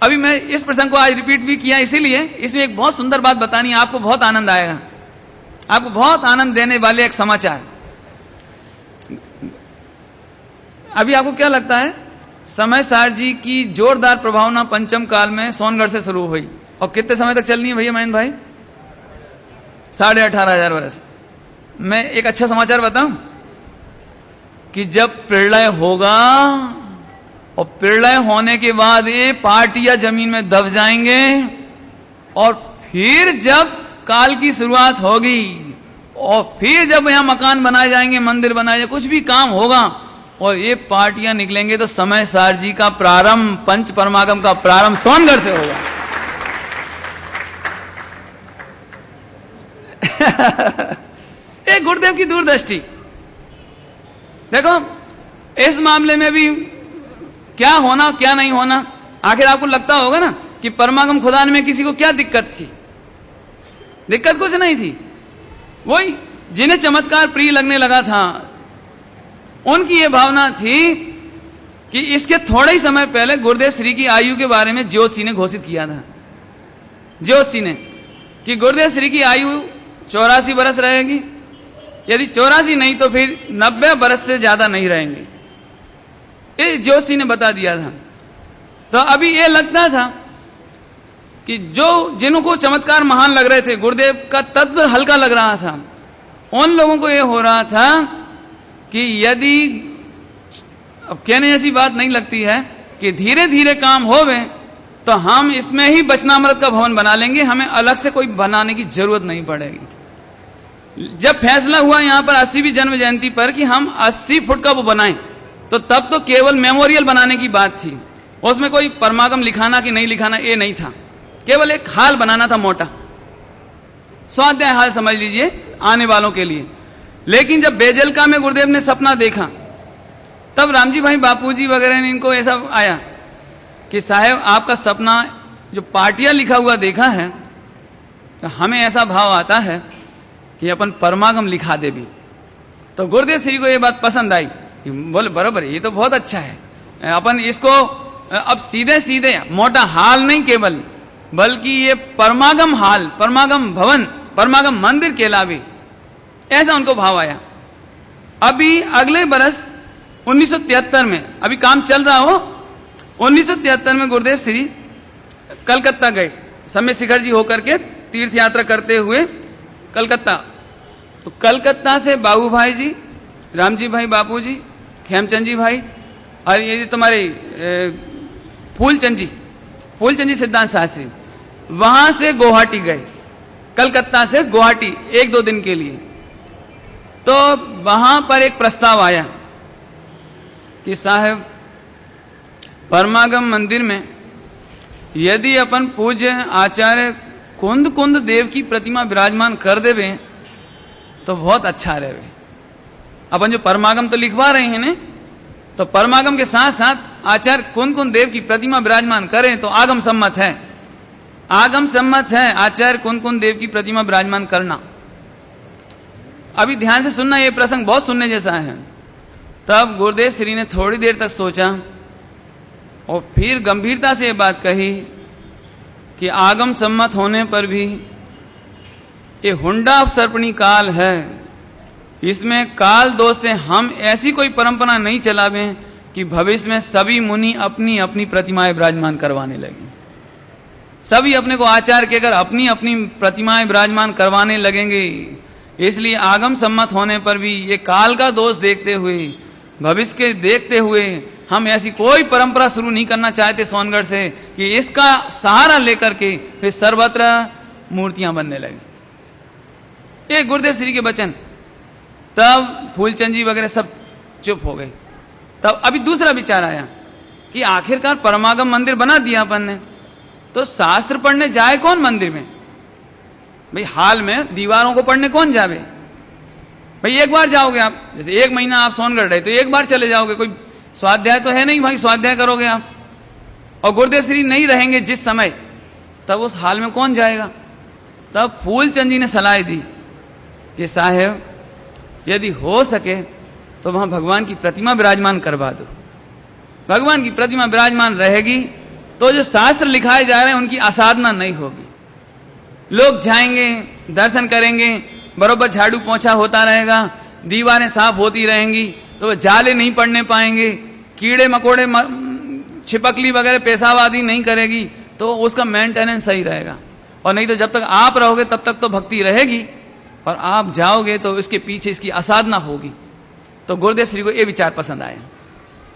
अभी मैं इस प्रसंग को आज रिपीट भी किया इसीलिए, इसमें एक बहुत सुंदर बात बतानी है, आपको बहुत आनंद आएगा, आपको बहुत आनंद देने वाले एक समाचार। अभी आपको क्या लगता है? समय सार जी की जोरदार प्रभावना पंचम काल में सोनगढ़ से शुरू हुई और कितने समय तक चलनी है भैया महेंद्र भाई? 18,500 वर्ष। मैं एक अच्छा समाचार बताऊं कि जब प्रलय होगा और प्रलय होने के बाद ये पार्टियां जमीन में दब जाएंगे और फिर जब काल की शुरुआत होगी और फिर जब यहां मकान बनाए जाएंगे, मंदिर बनाए जाएंगे, कुछ भी काम होगा और ये पार्टियां निकलेंगे, तो समय सार जी का प्रारंभ, पंच परमागम का प्रारंभ सोनगढ़ से होगा। एक गुरुदेव की दूरदृष्टि देखो। इस मामले में भी क्या होना क्या नहीं होना, आखिर आपको लगता होगा ना कि परमागम खुदान में किसी को क्या दिक्कत थी? दिक्कत कुछ नहीं थी। वही जिन्हें चमत्कार प्रिय लगने लगा था, उनकी यह भावना थी कि इसके थोड़े ही समय पहले गुरुदेव श्री की आयु के बारे में ज्योतिषी ने घोषित किया था। ज्योतिषी ने कि गुरुदेव श्री की आयु 84 बरस रहेगी, यदि 84 नहीं तो फिर 90 बरस से ज्यादा नहीं रहेंगे, ये ज्योतिषी ने बता दिया था। तो अभी ये लगता था कि जो जिनको चमत्कार महान लग रहे थे, गुरुदेव का तत्व हल्का लग रहा था, उन लोगों को ये हो रहा था कि यदि, अब कहने जैसी बात नहीं लगती है कि धीरे धीरे काम होवे तो हम इसमें ही बचनामृत का भवन बना लेंगे, हमें अलग से कोई बनाने की जरूरत नहीं पड़ेगी। जब फैसला हुआ यहां पर 80वीं जन्म जयंती पर कि हम 80 फुट का वो बनाएं, तो तब तो केवल मेमोरियल बनाने की बात थी, उसमें कोई परमागम लिखाना कि नहीं लिखाना ये नहीं था, केवल एक हाल बनाना था मोटा। स्वाध्याय हाल समझ लीजिए आने वालों के लिए। लेकिन जब बेजलका में गुरुदेव ने सपना देखा, तब रामजी भाई बापूजी वगैरह ने इनको ऐसा आया कि साहब आपका सपना जो पाटिया लिखा हुआ देखा है, तो हमें ऐसा भाव आता है कि अपन परमागम लिखा दे भी। तो गुरुदेव श्री को ये बात पसंद आई कि बोले बराबर ये तो बहुत अच्छा है, अपन इसको अब सीधे सीधे मोटा हाल नहीं केवल, बल्कि ये परमागम हाल, परमागम भवन, परमागम मंदिर कहलावे, ऐसा उनको भाव आया। अभी अगले बरस 1973 में, अभी काम चल रहा हो, 1973 में गुरुदेव श्री कलकत्ता गए, समय शिखर जी होकर के तीर्थ यात्रा करते हुए कलकत्ता। तो कलकत्ता से बाबू भाई जी, रामजी भाई बापूजी, खेमचंद जी भाई और ये तुम्हारे फूलचंद जी सिद्धांत शास्त्री, वहां से गुवाहाटी गए, कलकत्ता से गुवाहाटी 1-2 दिन के लिए। तो वहां पर एक प्रस्ताव आया कि साहब परमागम मंदिर में यदि अपन पूज्य आचार्य कुंद कुंद देव की प्रतिमा विराजमान कर देवे तो बहुत अच्छा रहे। अपन जो परमागम तो लिखवा रहे हैं ने, तो परमागम के साथ साथ आचार्य कुंद कुंद देव की प्रतिमा विराजमान करें तो आगम सम्मत है, आगम सम्मत है आचार्य कुंद कुंद देव की प्रतिमा विराजमान करना। अभी ध्यान से सुनना, यह प्रसंग बहुत सुनने जैसा है। तब गुरुदेव श्री ने थोड़ी देर तक सोचा और फिर गंभीरता से यह बात कही कि आगम सम्मत होने पर भी ये हुंडा अपसर्पणी काल है, इसमें काल दोष से हम ऐसी कोई परंपरा नहीं चलावे कि भविष्य में सभी मुनि अपनी अपनी प्रतिमाएं विराजमान करवाने लगे। सभी अपने को आचार्य कहकर अपनी अपनी प्रतिमाएं विराजमान करवाने लगेंगे। इसलिए आगम सम्मत होने पर भी ये काल का दोष देखते हुए, भविष्य के देखते हुए हम ऐसी कोई परंपरा शुरू नहीं करना चाहते सोनगढ़ से कि इसका सहारा लेकर के फिर सर्वत्र मूर्तियां बनने लगी। ये गुरुदेव श्री के वचन। तब फूलचंद जी वगैरह सब चुप हो गए। तब अभी दूसरा विचार आया कि आखिरकार परमागम मंदिर बना दिया अपन ने, तो शास्त्र पढ़ने जाए कौन मंदिर में? भाई हाल में दीवारों को पढ़ने कौन जावे? भाई एक बार जाओगे आप, जैसे 1 महीना आप सोनगढ़ रहे तो एक बार चले जाओगे, कोई स्वाध्याय तो है नहीं भाई, स्वाध्याय करोगे आप। और गुरुदेव श्री नहीं रहेंगे जिस समय, तब उस हाल में कौन जाएगा? तब फूलचंद जी ने सलाह दी कि साहब यदि हो सके तो वहां भगवान की प्रतिमा विराजमान करवा दो। भगवान की प्रतिमा विराजमान रहेगी तो जो शास्त्र लिखाए जा रहे हैं उनकी असाधना नहीं होगी। लोग जाएंगे, दर्शन करेंगे, बरोबर झाड़ू पोंछा होता रहेगा, दीवारें साफ होती रहेंगी, तो जाले नहीं पड़ने पाएंगे, कीड़े मकोड़े छिपकली वगैरह पेशाब आदि नहीं करेगी, तो उसका मेंटेनेंस सही रहेगा। और नहीं तो जब तक आप रहोगे तब तक तो भक्ति रहेगी, और आप जाओगे तो इसके पीछे इसकी असाधना होगी। तो गुरुदेव श्री को यह विचार पसंद आया।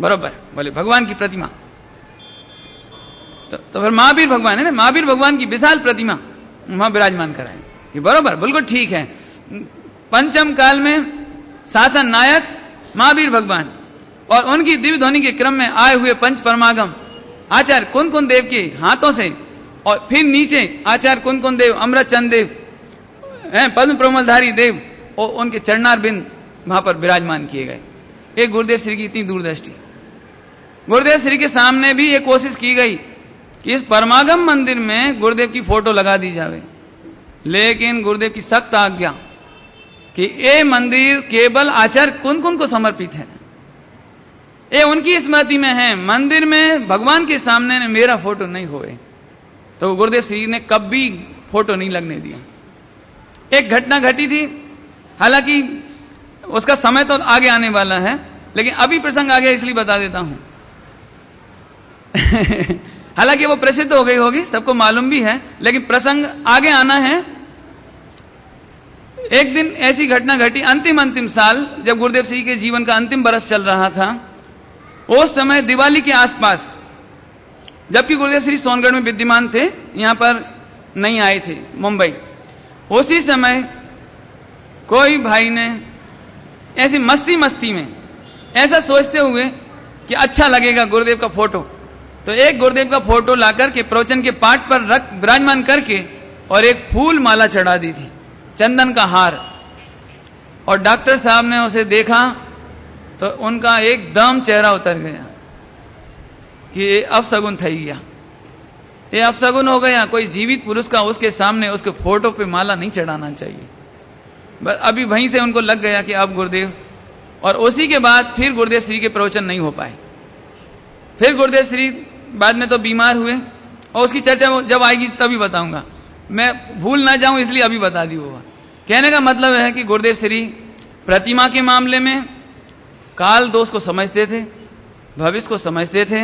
बरोबर बोले भगवान की प्रतिमा, तो फिर महावीर भगवान है ना, महावीर भगवान की विशाल प्रतिमा वहां विराजमान कराएं। ये बरोबर बिल्कुल ठीक है। पंचम काल में शासन नायक महावीर भगवान और उनकी दिव्य ध्वनि के क्रम में आए हुए पंच परमागम आचार्य कुंद कुंद देव के हाथों से, और फिर नीचे आचार्य कुंद कुंद देव, अमृत चंद देव, पद्म प्रमलधारी देव और उनके चरणारविंद वहां पर विराजमान किए गए। एक गुरुदेव श्री की इतनी दूरदृष्टि। गुरुदेव श्री के सामने भी ये कोशिश की गई कि इस परमागम मंदिर में गुरुदेव की फोटो लगा दी जावे, लेकिन गुरुदेव की सख्त आज्ञा कि ये मंदिर केवल आचार्य कुंद कुंद को समर्पित है, ये उनकी स्मृति में है, मंदिर में भगवान के सामने मेरा फोटो नहीं होए। तो गुरुदेव श्री ने कभी फोटो नहीं लगने दिया। एक घटना घटी थी, हालांकि उसका समय तो आगे आने वाला है, लेकिन अभी प्रसंग आ गया इसलिए बता देता हूं। हालांकि वो प्रसिद्ध हो गई होगी, सबको मालूम भी है, लेकिन प्रसंग आगे आना है। एक दिन ऐसी घटना घटी, अंतिम साल जब गुरुदेव श्री के जीवन का अंतिम बरस चल रहा था, उस समय दिवाली के आसपास, जबकि गुरुदेव श्री सोनगढ़ में विद्यमान थे, यहां पर नहीं आए थे मुंबई, उसी समय कोई भाई ने ऐसी मस्ती में ऐसा सोचते हुए कि अच्छा लगेगा गुरुदेव का फोटो, तो एक गुरुदेव का फोटो लाकर के प्रवचन के पाठ पर रख विराजमान करके और एक फूल माला चढ़ा दी थी। चंदन का हार। और डॉक्टर साहब ने उसे देखा तो उनका एकदम चेहरा उतर गया कि ये अपशगुन થઈ गया, ये अपशगुन हो गया। कोई जीवित पुरुष का उसके सामने उसके फोटो पे माला नहीं चढ़ाना चाहिए। बस अभी वहीं से उनको लग गया कि अब गुरुदेव, और उसी के बाद फिर गुरुदेव श्री के प्रवचन नहीं हो पाए। फिर गुरुदेव श्री बाद में तो बीमार हुए, और उसकी चर्चा जब आएगी तभी बताऊंगा, मैं भूल ना जाऊं इसलिए अभी बता दी होगा। कहने का मतलब है कि गुरुदेव श्री प्रतिमा के मामले में काल दोष को समझते थे, भविष्य को समझते थे।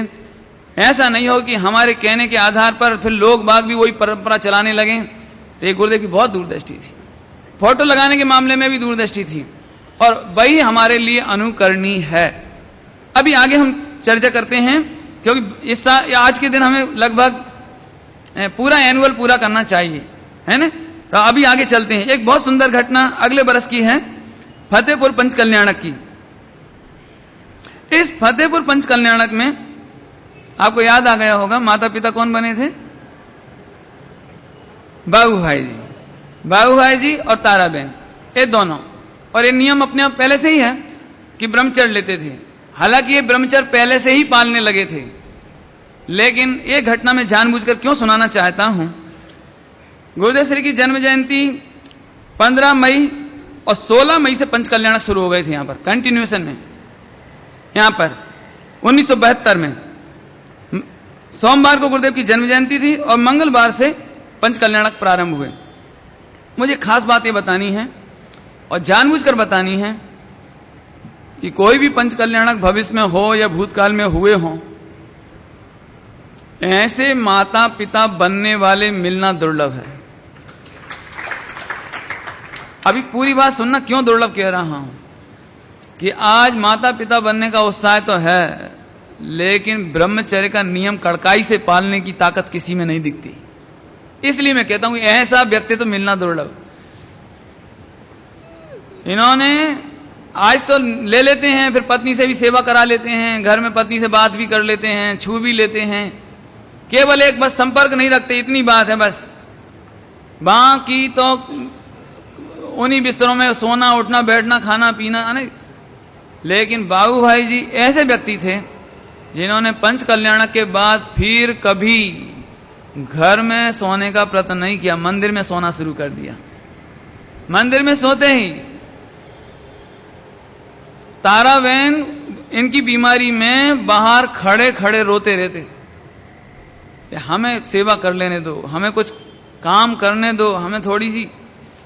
ऐसा नहीं हो कि हमारे कहने के आधार पर फिर लोग बाग भी वही परंपरा चलाने लगे। तो ये गुरुदेव की बहुत दूरदृष्टि थी। फोटो लगाने के मामले में भी दूरदृष्टि थी, और वही हमारे लिए अनुकरणीय है। अभी आगे हम चर्चा करते हैं, क्योंकि इस आज के दिन हमें लगभग पूरा एनुअल पूरा करना चाहिए, है ना। तो अभी आगे चलते हैं। एक बहुत सुंदर घटना अगले बरस की है, फतेहपुर पंचकल्याणक की। इस फतेहपुर पंचकल्याणक में आपको याद आ गया होगा, माता पिता कौन बने थे? बाबू भाई जी और ताराबेन, ये दोनों। और ये नियम अपने आप पहले से ही है कि ब्रह्मचर्य लेते थे। हालांकि ये ब्रह्मचर्य पहले से ही पालने लगे थे, लेकिन ये घटना मैं जानबूझकर क्यों सुनाना चाहता हूं। गुरुदेव श्री की जन्म जयंती 15 मई और 16 मई से पंचकल्याणक शुरू हो गए थे यहां पर कंटिन्यूएशन में। यहां पर 1972 में सोमवार को गुरुदेव की जन्म जयंती थी और मंगलवार से पंचकल्याणक प्रारंभ हुए। मुझे खास बात यह बतानी है और जानबूझकर बतानी है कि कोई भी पंचकल्याणक भविष्य में हो या भूतकाल में हुए हों, ऐसे माता पिता बनने वाले मिलना दुर्लभ है। अभी पूरी बात सुनना, क्यों दुर्लभ कह रहा हूं कि आज माता पिता बनने का उत्साह तो है, लेकिन ब्रह्मचर्य का नियम कड़काई से पालने की ताकत किसी में नहीं दिखती। इसलिए मैं कहता हूं कि ऐसा व्यक्ति तो मिलना दुर्लभ। इन्होंने आज तो ले लेते हैं, फिर पत्नी से भी सेवा करा लेते हैं, घर में पत्नी से बात भी कर लेते हैं, छू भी लेते हैं, केवल एक बस संपर्क नहीं रखते, इतनी बात है बस। बाकी तो उन्हीं बिस्तरों में सोना उठना बैठना खाना पीना नहीं। लेकिन बाबू भाई जी ऐसे व्यक्ति थे जिन्होंने पंचकल्याणक के बाद फिर कभी घर में सोने का प्रयत्न नहीं किया, मंदिर में सोना शुरू कर दिया। मंदिर में सोते ही ताराबेन इनकी बीमारी में बाहर खड़े खड़े रोते रहते, हमें सेवा कर लेने दो, हमें कुछ काम करने दो, हमें थोड़ी सी।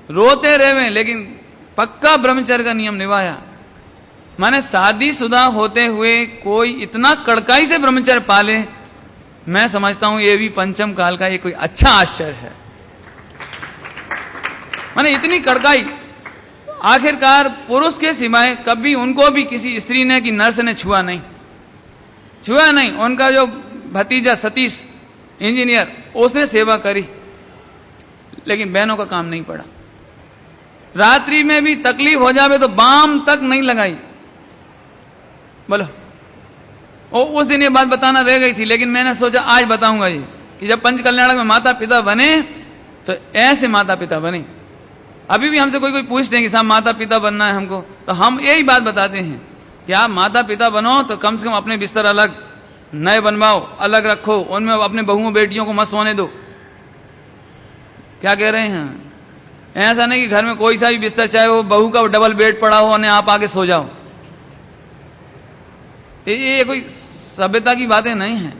रोते रहे, लेकिन पक्का ब्रह्मचर्य का नियम निभाया। माने शादीशुदा होते हुए कोई इतना कड़काई से ब्रह्मचर्य पाले, मैं समझता हूं ये भी पंचम काल का ये कोई अच्छा आश्चर्य है। माने इतनी कड़काई, आखिरकार पुरुष के सिवाय कभी उनको भी किसी स्त्री ने कि नर्स ने छुआ नहीं। उनका जो भतीजा सतीश इंजीनियर, उसने सेवा करी, लेकिन बहनों का काम नहीं पड़ा। रात्रि में भी तकलीफ हो जावे तो बाम तक नहीं लगाई। बोलो, उस दिन ये बात बताना रह गई थी, लेकिन मैंने सोचा आज बताऊंगा ये कि जब पंचकल्याणक में माता पिता बने तो ऐसे माता पिता बने। अभी भी हमसे कोई पूछते हैं कि साहब माता पिता बनना है हमको, तो हम यही बात बताते हैं कि आप माता पिता बनो तो कम से कम अपने बिस्तर अलग नए बनवाओ, अलग रखो, उनमें अपने बहुओं बेटियों को मत सोने दो। क्या कह रहे हैं? ऐसा नहीं कि घर में कोई सा भी बिस्तर, चाहे वो बहू का डबल बेड पड़ा हो, और आप आके सो जाओ। ये कोई सभ्यता की बातें नहीं है।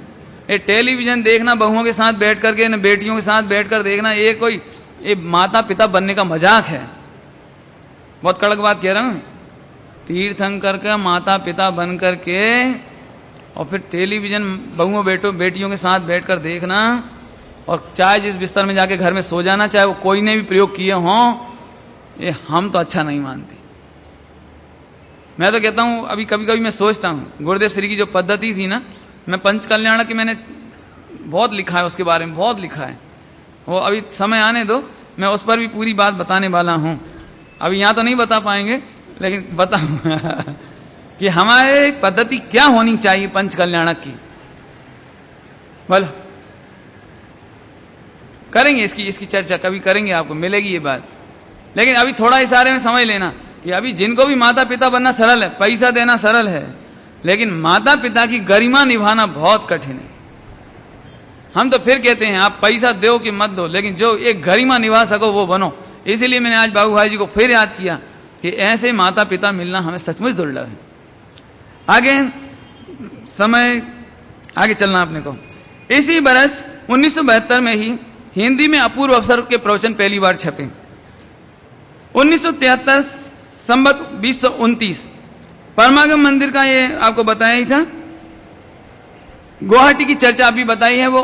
ये टेलीविजन देखना बहुओं के साथ बैठ करके, न बेटियों के साथ बैठकर देखना, ये माता पिता बनने का मजाक है। बहुत कड़क बात कह रहा हूं। तीर्थंकर का माता पिता बन करके और फिर टेलीविजन बहुओं बेटियों के साथ बैठकर देखना, और चाहे जिस बिस्तर में जाके घर में सो जाना, चाहे वो कोई ने भी प्रयोग किए हों, ये हम तो अच्छा नहीं मानते। मैं तो कहता हूं, अभी कभी कभी मैं सोचता हूं गुरुदेव श्री की जो पद्धति थी ना, मैं पंचकल्याणक की मैंने बहुत लिखा है, उसके बारे में बहुत लिखा है। वो अभी समय आने दो, मैं उस पर भी पूरी बात बताने वाला हूं। अभी यहां तो नहीं बता पाएंगे, लेकिन बताऊंगा कि हमारे पद्धति क्या होनी चाहिए पंचकल्याणक की। बोलो, करेंगे इसकी चर्चा कभी करेंगे, आपको मिलेगी ये बात। लेकिन अभी थोड़ा इशारे में समझ लेना कि अभी जिनको भी माता पिता बनना सरल है, पैसा देना सरल है, लेकिन माता पिता की गरिमा निभाना बहुत कठिन है। हम तो फिर कहते हैं आप पैसा दो कि मत दो, लेकिन जो एक गरिमा निभा सको वो बनो। इसीलिए मैंने आज बाबू भाई जी को फिर याद किया कि ऐसे माता पिता मिलना हमें सचमुच दुर्लभ है। आगे समय आगे चलना अपने को। इसी बरस 1972 में ही हिंदी में अपूर्व अवसर के प्रवचन पहली बार छपे। 1973 संवत 2029 परमागम मंदिर का ये आपको बताया ही था। गुवाहाटी की चर्चा अभी बताई है, वो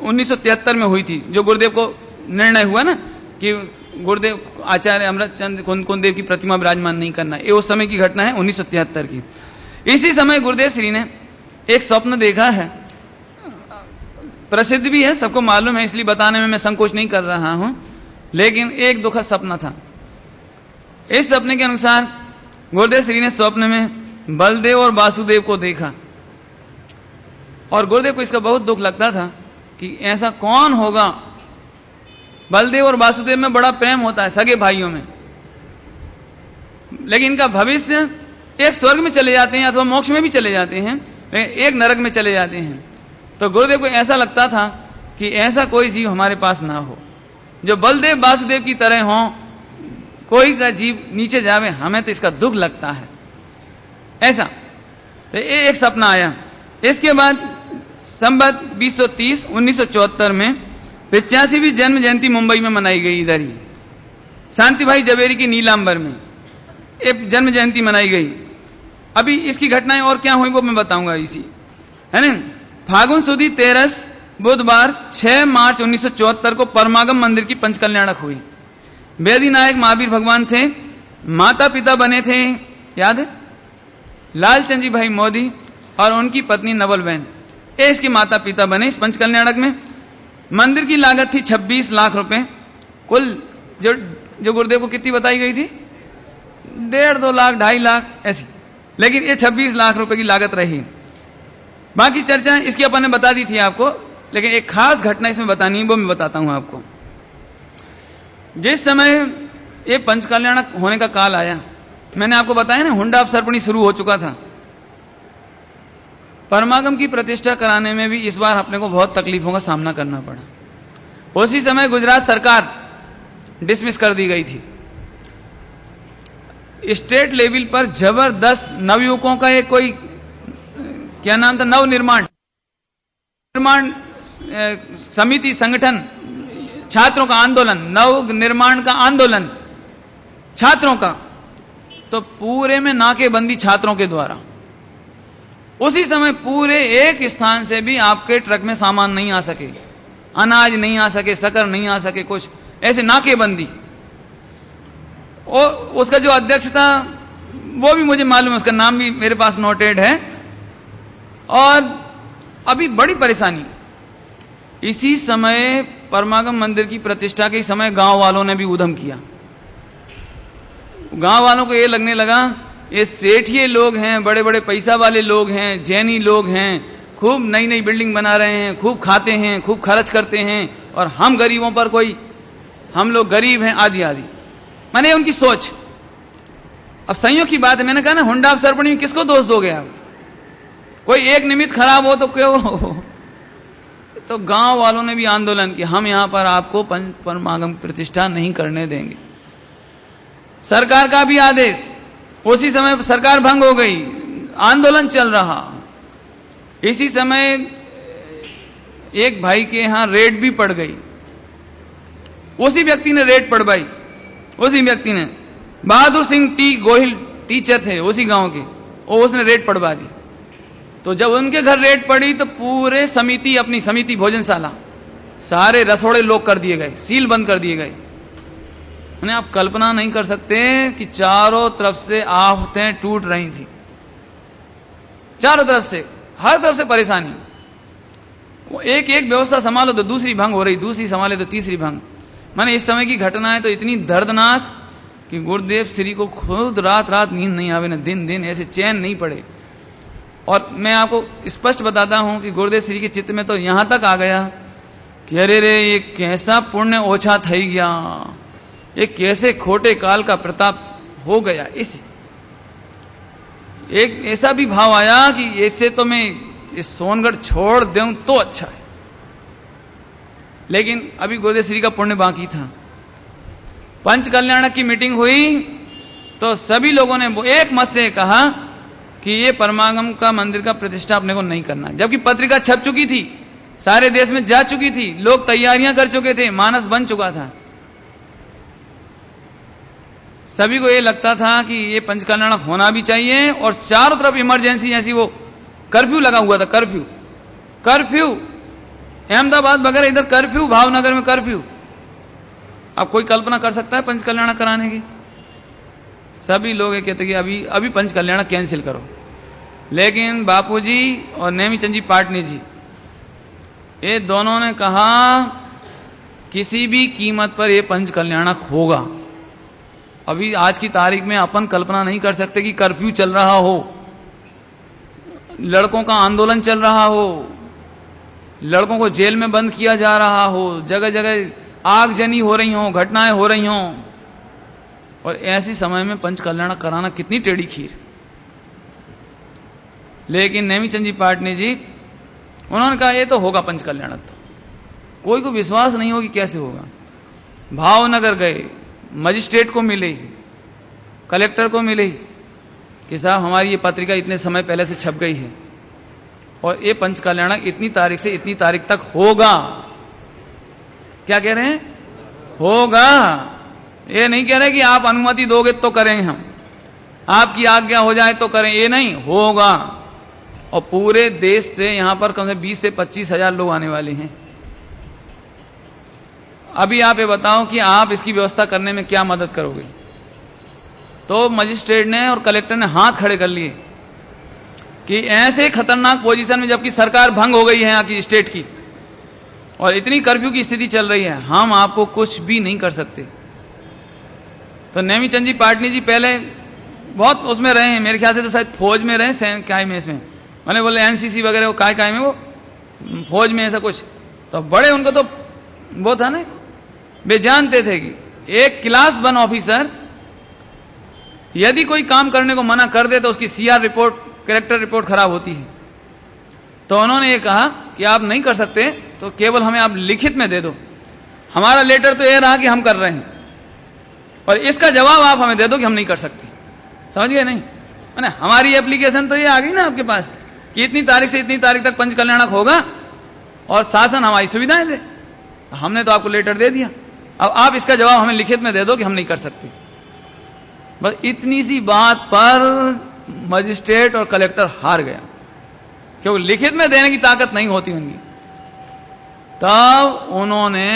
1973 में हुई थी, जो गुरुदेव को निर्णय हुआ ना कि गुरुदेव आचार्य अमृतचंद कुंदेव की प्रतिमा विराजमान नहीं करना। ये उस समय की घटना है 1973 की। इसी समय गुरुदेव श्री ने एक स्वप्न देखा है, प्रसिद्ध भी है, सबको मालूम है, इसलिए बताने में मैं संकोच नहीं कर रहा हूं, लेकिन एक दुखद सपना था। इस सपने के अनुसार गुरुदेव श्री ने स्वप्न में बलदेव और वासुदेव को देखा और गुरुदेव को इसका बहुत दुख लगता था कि ऐसा कौन होगा। बलदेव और वासुदेव में बड़ा प्रेम होता है सगे भाइयों में, लेकिन इनका भविष्य एक स्वर्ग में चले जाते हैं अथवा मोक्ष में भी चले जाते हैं, एक नरक में चले जाते हैं। तो गुरुदेव को ऐसा लगता था कि ऐसा कोई जीव हमारे पास ना हो जो बलदेव वासुदेव की तरह हो, कोई का जीव नीचे जावे, हमें तो इसका दुख लगता है। ऐसा तो एक सपना आया। इसके बाद संवत 2030 1974 में 85वीं जन्म जयंती मुंबई में मनाई गई। इधर ही शांति भाई जवेरी की नीलांबर में एक जन्म जयंती मनाई गई। अभी इसकी घटनाएं और क्या हुई वो मैं बताऊंगा इसी, है ना। फागुन सुदी 13 बुधवार 6 मार्च 1974 को परमागम मंदिर की पंचकल्याणक हुई। वेदी नायक महावीर भगवान थे, माता पिता बने थे, याद है, लालचंद जी भाई मोदी और उनकी पत्नी नवल बहन, ये इसके माता पिता बने इस पंचकल्याणक में। मंदिर की लागत थी 26 लाख रुपए कुल। जो गुरुदेव को कितनी बताई गई थी, 1.5-2 लाख 2.5 लाख ऐसी, लेकिन ये 26 लाख रुपए की लागत रही। बाकी चर्चा इसकी अपन ने बता दी थी आपको, लेकिन एक खास घटना इसमें बतानी है, वो मैं बताता हूं आपको। जिस समय ये पंचकल्याणक होने का काल आया, मैंने आपको बताया ना हुंडा अवसर्पणी शुरू हो चुका था। परमागम की प्रतिष्ठा कराने में भी इस बार अपने को बहुत तकलीफों का सामना करना पड़ा। उसी समय गुजरात सरकार डिसमिस कर दी गई थी। स्टेट लेवल पर जबरदस्त नवयुवकों का एक कोई क्या नाम था, निर्माण समिति, संगठन, छात्रों का आंदोलन, नव निर्माण का आंदोलन छात्रों का, तो पूरे में नाकेबंदी छात्रों के द्वारा। उसी समय पूरे एक स्थान से भी आपके ट्रक में सामान नहीं आ सके, अनाज नहीं आ सके, शक्कर नहीं आ सके, कुछ ऐसे नाकेबंदी। और उसका जो अध्यक्ष था वो भी मुझे मालूम है, उसका नाम भी मेरे पास नोटेड है। और अभी बड़ी परेशानी। इसी समय परमागम मंदिर की प्रतिष्ठा के समय गांव वालों ने भी उद्यम किया। गांव वालों को ये लगने लगा ये सेठिए लोग हैं, बड़े बड़े पैसा वाले लोग हैं, जैनी लोग हैं, खूब नई नई बिल्डिंग बना रहे हैं, खूब खाते हैं, खूब खर्च करते हैं, और हम गरीबों पर कोई, हम लोग गरीब हैं, आदि आदि। मैंने उनकी सोच। अब संयोग की बात है, मैंने कहा ना हुंडा अवसर्पणी में किसको दोष दोगे आप? कोई एक निमित्त खराब हो तो क्यों हो? तो गांव वालों ने भी आंदोलन किया, हम यहां पर आपको परमागम प्रतिष्ठा नहीं करने देंगे। सरकार का भी आदेश, उसी समय सरकार भंग हो गई, आंदोलन चल रहा। इसी समय एक भाई के यहां रेड भी पड़ गई, उसी व्यक्ति ने रेड पड़वाई, उसी व्यक्ति ने, बहादुर सिंह टी गोहिल टीचर थे उसी गांव के, और उसने रेड पड़वा दी। तो जब उनके घर रेड पड़ी तो पूरे समिति, अपनी समिति भोजनशाला, सारे रसोड़े लोग कर दिए गए, सील बंद कर दिए गए। उन्हें आप कल्पना नहीं कर सकते कि चारों तरफ से आफतें टूट रही थी, चारों तरफ से, हर तरफ से परेशानी। एक एक व्यवस्था संभालो तो दूसरी भंग हो रही, दूसरी संभाले तो तीसरी भंग। माने इस समय की घटनाएं तो इतनी दर्दनाक कि गुरुदेव श्री को खुद रात रात नींद नहीं आवे, न दिन दिन ऐसे चैन नहीं पड़े। और मैं आपको स्पष्ट बताता हूं कि गुरुदेव श्री के चित्त में तो यहां तक आ गया कि अरे रे ये कैसा पुण्य ओछा थई गया, ये कैसे खोटे काल का प्रताप हो गया। इस एक ऐसा भी भाव आया कि ऐसे तो मैं इस सोनगढ़ छोड़ दूं तो अच्छा है, लेकिन अभी गुरुदेव श्री का पुण्य बाकी था। पंच कल्याणक की मीटिंग हुई तो सभी लोगों ने एक मत से कहा कि ये परमागम का मंदिर का प्रतिष्ठा अपने को नहीं करना, जबकि पत्रिका छप चुकी थी, सारे देश में जा चुकी थी, लोग तैयारियां कर चुके थे, मानस बन चुका था। सभी को ये लगता था कि ये पंच कल्याणक होना भी चाहिए, और चारों तरफ इमरजेंसी जैसी वो कर्फ्यू लगा हुआ था। कर्फ्यू अहमदाबाद वगैरह इधर कर्फ्यू, भावनगर में कर्फ्यू। अब कोई कल्पना कर सकता है पंच कल्याणक कराने की? सभी लोग ये कहते कि अभी पंच कल्याणक कैंसिल करो। लेकिन बापूजी और नेमीचंद जी पाटनी जी, ये दोनों ने कहा किसी भी कीमत पर ये पंच कल्याणक होगा। अभी आज की तारीख में अपन कल्पना नहीं कर सकते कि कर्फ्यू चल रहा हो, लड़कों का आंदोलन चल रहा हो, लड़कों को जेल में बंद किया जा रहा हो, जगह जगह आगजनी हो रही हो, घटनाएं हो रही हों, और ऐसी समय में पंच कल्याणक कराना कितनी टेढ़ी खीर। लेकिन नेमीचंद जी पाटनी जी, उन्होंने कहा ये तो होगा पंच कल्याणक। तो कोई को विश्वास नहीं होगी कैसे होगा। भावनगर गए, मजिस्ट्रेट को मिले, कलेक्टर को मिले कि साहब हमारी ये पत्रिका इतने समय पहले से छप गई है और ये पंच कल्याणक इतनी तारीख से इतनी तारीख तक होगा। क्या कह रहे हैं? होगा। ये नहीं कह रहे कि आप अनुमति दोगे तो करेंगे, हम आपकी आज्ञा हो जाए तो करें, ये नहीं, होगा। और पूरे देश से यहां पर कम से 20 से 25 हजार लोग आने वाले हैं। अभी आप ये बताओ कि आप इसकी व्यवस्था करने में क्या मदद करोगे? तो मजिस्ट्रेट ने और कलेक्टर ने हाथ खड़े कर लिए कि ऐसे खतरनाक पोजीशन में, जबकि सरकार भंग हो गई है यहाँ की स्टेट की और इतनी कर्फ्यू की स्थिति चल रही है, हम आपको कुछ भी नहीं कर सकते। तो नेमीचंद जी पाटनी जी पहले बहुत उसमें रहे हैं, मेरे ख्याल से तो शायद फौज में रहे, क्या में इसमें मैंने बोले एनसीसी वगैरह वो काय में, वो फौज में ऐसा कुछ। तो बड़े उनको तो वो था ना, वे जानते थे कि एक क्लास 1 ऑफिसर यदि कोई काम करने को मना कर दे तो उसकी सीआर रिपोर्ट, कैरेक्टर रिपोर्ट खराब होती है। तो उन्होंने ये कहा कि आप नहीं कर सकते तो केवल हमें आप लिखित में दे दो, हमारा लेटर तो ये रहा कि हम कर रहे हैं, और इसका जवाब आप हमें दे दो कि हम नहीं कर सकते। समझ गए? नहीं मैंने हमारी एप्लीकेशन तो ये आ गई ना आपके पास कि इतनी तारीख से इतनी तारीख तक पंच कल्याणक होगा और शासन हमारी सुविधाएं दे। हमने तो आपको लेटर दे दिया, अब आप इसका जवाब हमें लिखित में दे दो कि हम नहीं कर सकते। बस इतनी सी बात पर मजिस्ट्रेट और कलेक्टर हार गया, क्योंकि लिखित में देने की ताकत नहीं होती उनकी। तब उन्होंने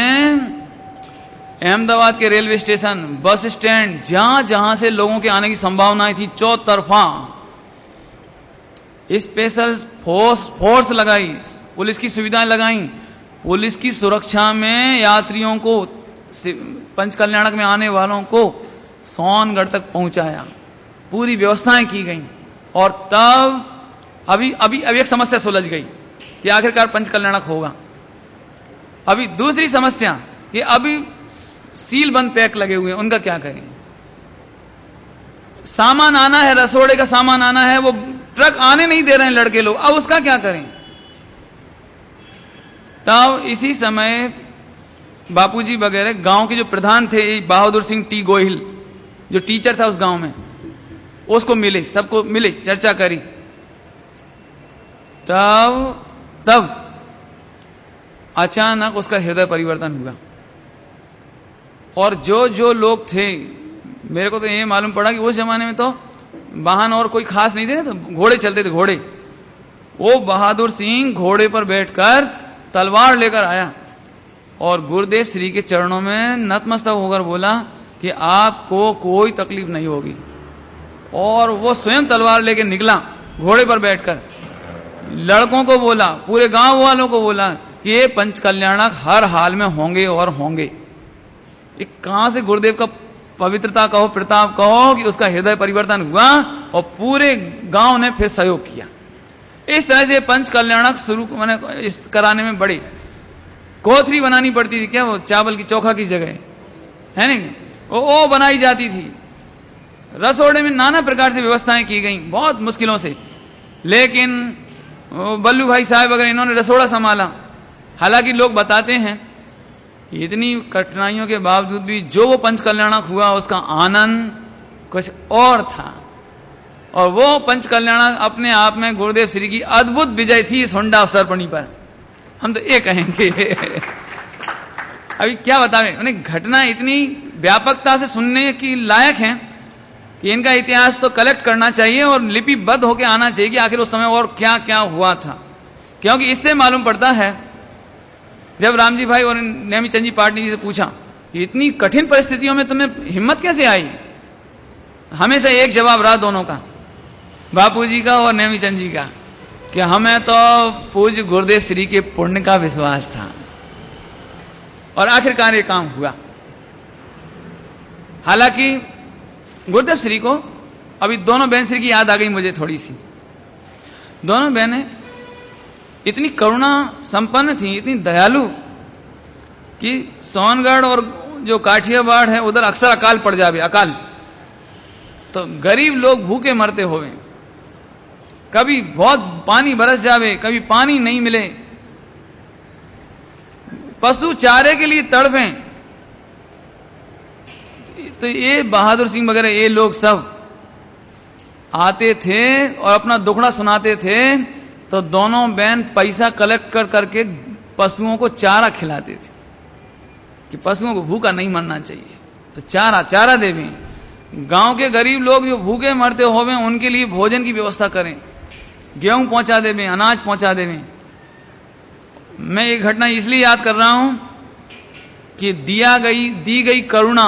अहमदाबाद के रेलवे स्टेशन, बस स्टैंड, जहां जहां से लोगों के आने की संभावनाएं थी, चौतरफा स्पेशल फोर्स लगाई, पुलिस की सुविधाएं लगाई, पुलिस की सुरक्षा में यात्रियों को, पंच कल्याणक में आने वालों को सोनगढ़ तक पहुंचाया, पूरी व्यवस्थाएं की गई। और तब अभी एक समस्या सुलझ गई कि आखिरकार पंच कल्याणक होगा। अभी दूसरी समस्या कि अभी सील बंद पैक लगे हुए हैं, उनका क्या करें? सामान आना है, रसोड़े का सामान आना है, वो ट्रक आने नहीं दे रहे हैं लड़के लोग, अब उसका क्या करें? तब इसी समय बापूजी वगैरह गांव के जो प्रधान थे, बहादुर सिंह टी गोहिल, जो टीचर था उस गांव में, उसको मिले, सबको मिले, चर्चा करी। तब अचानक उसका हृदय परिवर्तन हुआ, और जो जो लोग थे, मेरे को तो ये मालूम पड़ा कि उस जमाने में तो वाहन और कोई खास नहीं थे, तो घोड़े चलते थे, घोड़े। वो बहादुर सिंह घोड़े पर बैठकर तलवार लेकर आया और गुरुदेव श्री के चरणों में नतमस्तक होकर बोला कि आपको कोई तकलीफ नहीं होगी। और वो स्वयं तलवार लेकर निकला घोड़े पर बैठकर, लड़कों को बोला, पूरे गांव वालों को बोला कि ये पंच कल्याणक हर हाल में होंगे और होंगे। ये कहां से गुरुदेव का पवित्रता कहो, प्रताप कहो कि उसका हृदय परिवर्तन हुआ और पूरे गांव ने फिर सहयोग किया। इस तरह से पंच कल्याणक शुरू मैंने इस कराने में बड़ी कोथरी बनानी पड़ती थी, क्या वो चावल की चोखा की जगह है नहीं, वो बनाई जाती थी। रसोड़े में नाना प्रकार से व्यवस्थाएं की गई, बहुत मुश्किलों से, लेकिन बल्लू भाई साहब वगैरह इन्होंने रसोड़ा संभाला। हालांकि लोग बताते हैं कि इतनी कठिनाइयों के बावजूद भी जो वो पंचकल्याणक हुआ उसका आनंद कुछ और था, और वो पंचकल्याणक अपने आप में गुरुदेव श्री की अद्भुत विजय थी इस होंडा अवसरपणी पर, हम तो ये कहेंगे। अभी क्या बताएं, उन्हें घटना इतनी व्यापकता से सुनने की लायक है कि इनका इतिहास तो कलेक्ट करना चाहिए और लिपिबद्ध होकर आना चाहिए कि आखिर उस समय और क्या क्या हुआ था। क्योंकि इससे मालूम पड़ता है, जब रामजी भाई और नेमीचंद जी पाटनी जी से पूछा कि इतनी कठिन परिस्थितियों में तुम्हें हिम्मत कैसे आई, हमेशा एक जवाब रहा दोनों का, बापूजी का और नेमीचंद जी का, कि हमें तो पूज्य गुरुदेव श्री के पुण्य का विश्वास था, और आखिरकार ये काम हुआ। हालांकि गुरुदेव श्री को, अभी दोनों बहन श्री की याद आ गई मुझे थोड़ी सी। दोनों बहनें इतनी करुणा संपन्न थी, इतनी दयालु, कि सोनगढ़ और जो काठियावाड़ है उधर अक्सर अकाल पड़ जावे, अकाल, तो गरीब लोग भूखे मरते होवे, कभी बहुत पानी बरस जावे, कभी पानी नहीं मिले, पशु चारे के लिए तड़पें, तो ये बहादुर सिंह वगैरह ये लोग सब आते थे और अपना दुखड़ा सुनाते थे, तो दोनों बहन पैसा कलेक्ट कर करके पशुओं को चारा खिलाते थे कि पशुओं को भूखा नहीं मरना चाहिए, तो चारा देवें। गांव के गरीब लोग जो भूखे मरते होवे उनके लिए भोजन की व्यवस्था करें, गेहूं पहुंचा देवें, अनाज पहुंचा देवें। मैं ये घटना इसलिए याद कर रहा हूं कि दी गई करुणा,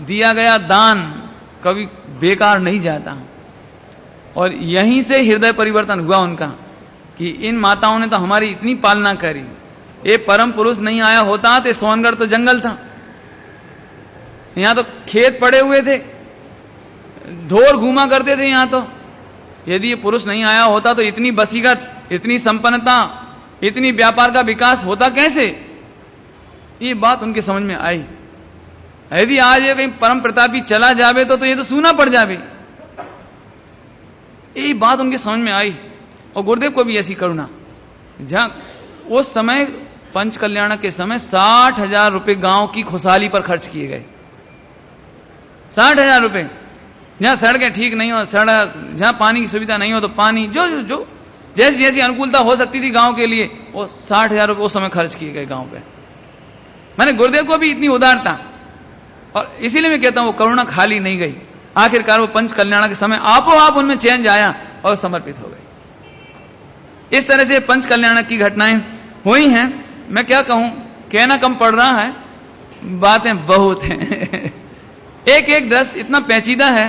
दिया गया दान कभी बेकार नहीं जाता, और यहीं से हृदय परिवर्तन हुआ उनका कि इन माताओं ने तो हमारी इतनी पालना करी, ये परम पुरुष नहीं आया होता तो सोनगढ़ तो जंगल था, यहां तो खेत पड़े हुए थे, ढोर घूमा करते थे यहां तो, यदि ये पुरुष नहीं आया होता तो इतनी बसीगत, इतनी संपन्नता, इतनी व्यापार का विकास होता कैसे। ये बात उनके समझ में आई। यदि आज ये कहीं परम प्रतापी चला जावे तो ये तो सूना पड़ जावे, ये बात उनके समझ में आई। और गुरुदेव को भी ऐसी करुणा, जहां उस समय पंचकल्याणक के समय 60,000 रुपए गांव की खुशहाली पर खर्च किए गए। 60,000 रुपए, जहां सड़कें ठीक नहीं हो, सड़क, जहां पानी की सुविधा नहीं हो तो पानी, जो जैसी जैसी अनुकूलता हो सकती थी गांव के लिए, वो 60,000 रुपए उस समय खर्च किए गए गांव पे। मैंने गुरुदेव को भी इतनी उदारता, और इसीलिए मैं कहता हूं वो करुणा खाली नहीं गई। आखिरकार वो पंच कल्याण के समय आपो आप उनमें चेंज आया और समर्पित हो गए। इस तरह से पंच कल्याण की घटनाएं हुई हैं। मैं क्या कहूं, कहना कम पड़ रहा है, बातें बहुत हैं। एक एक दृश्य इतना पेचीदा है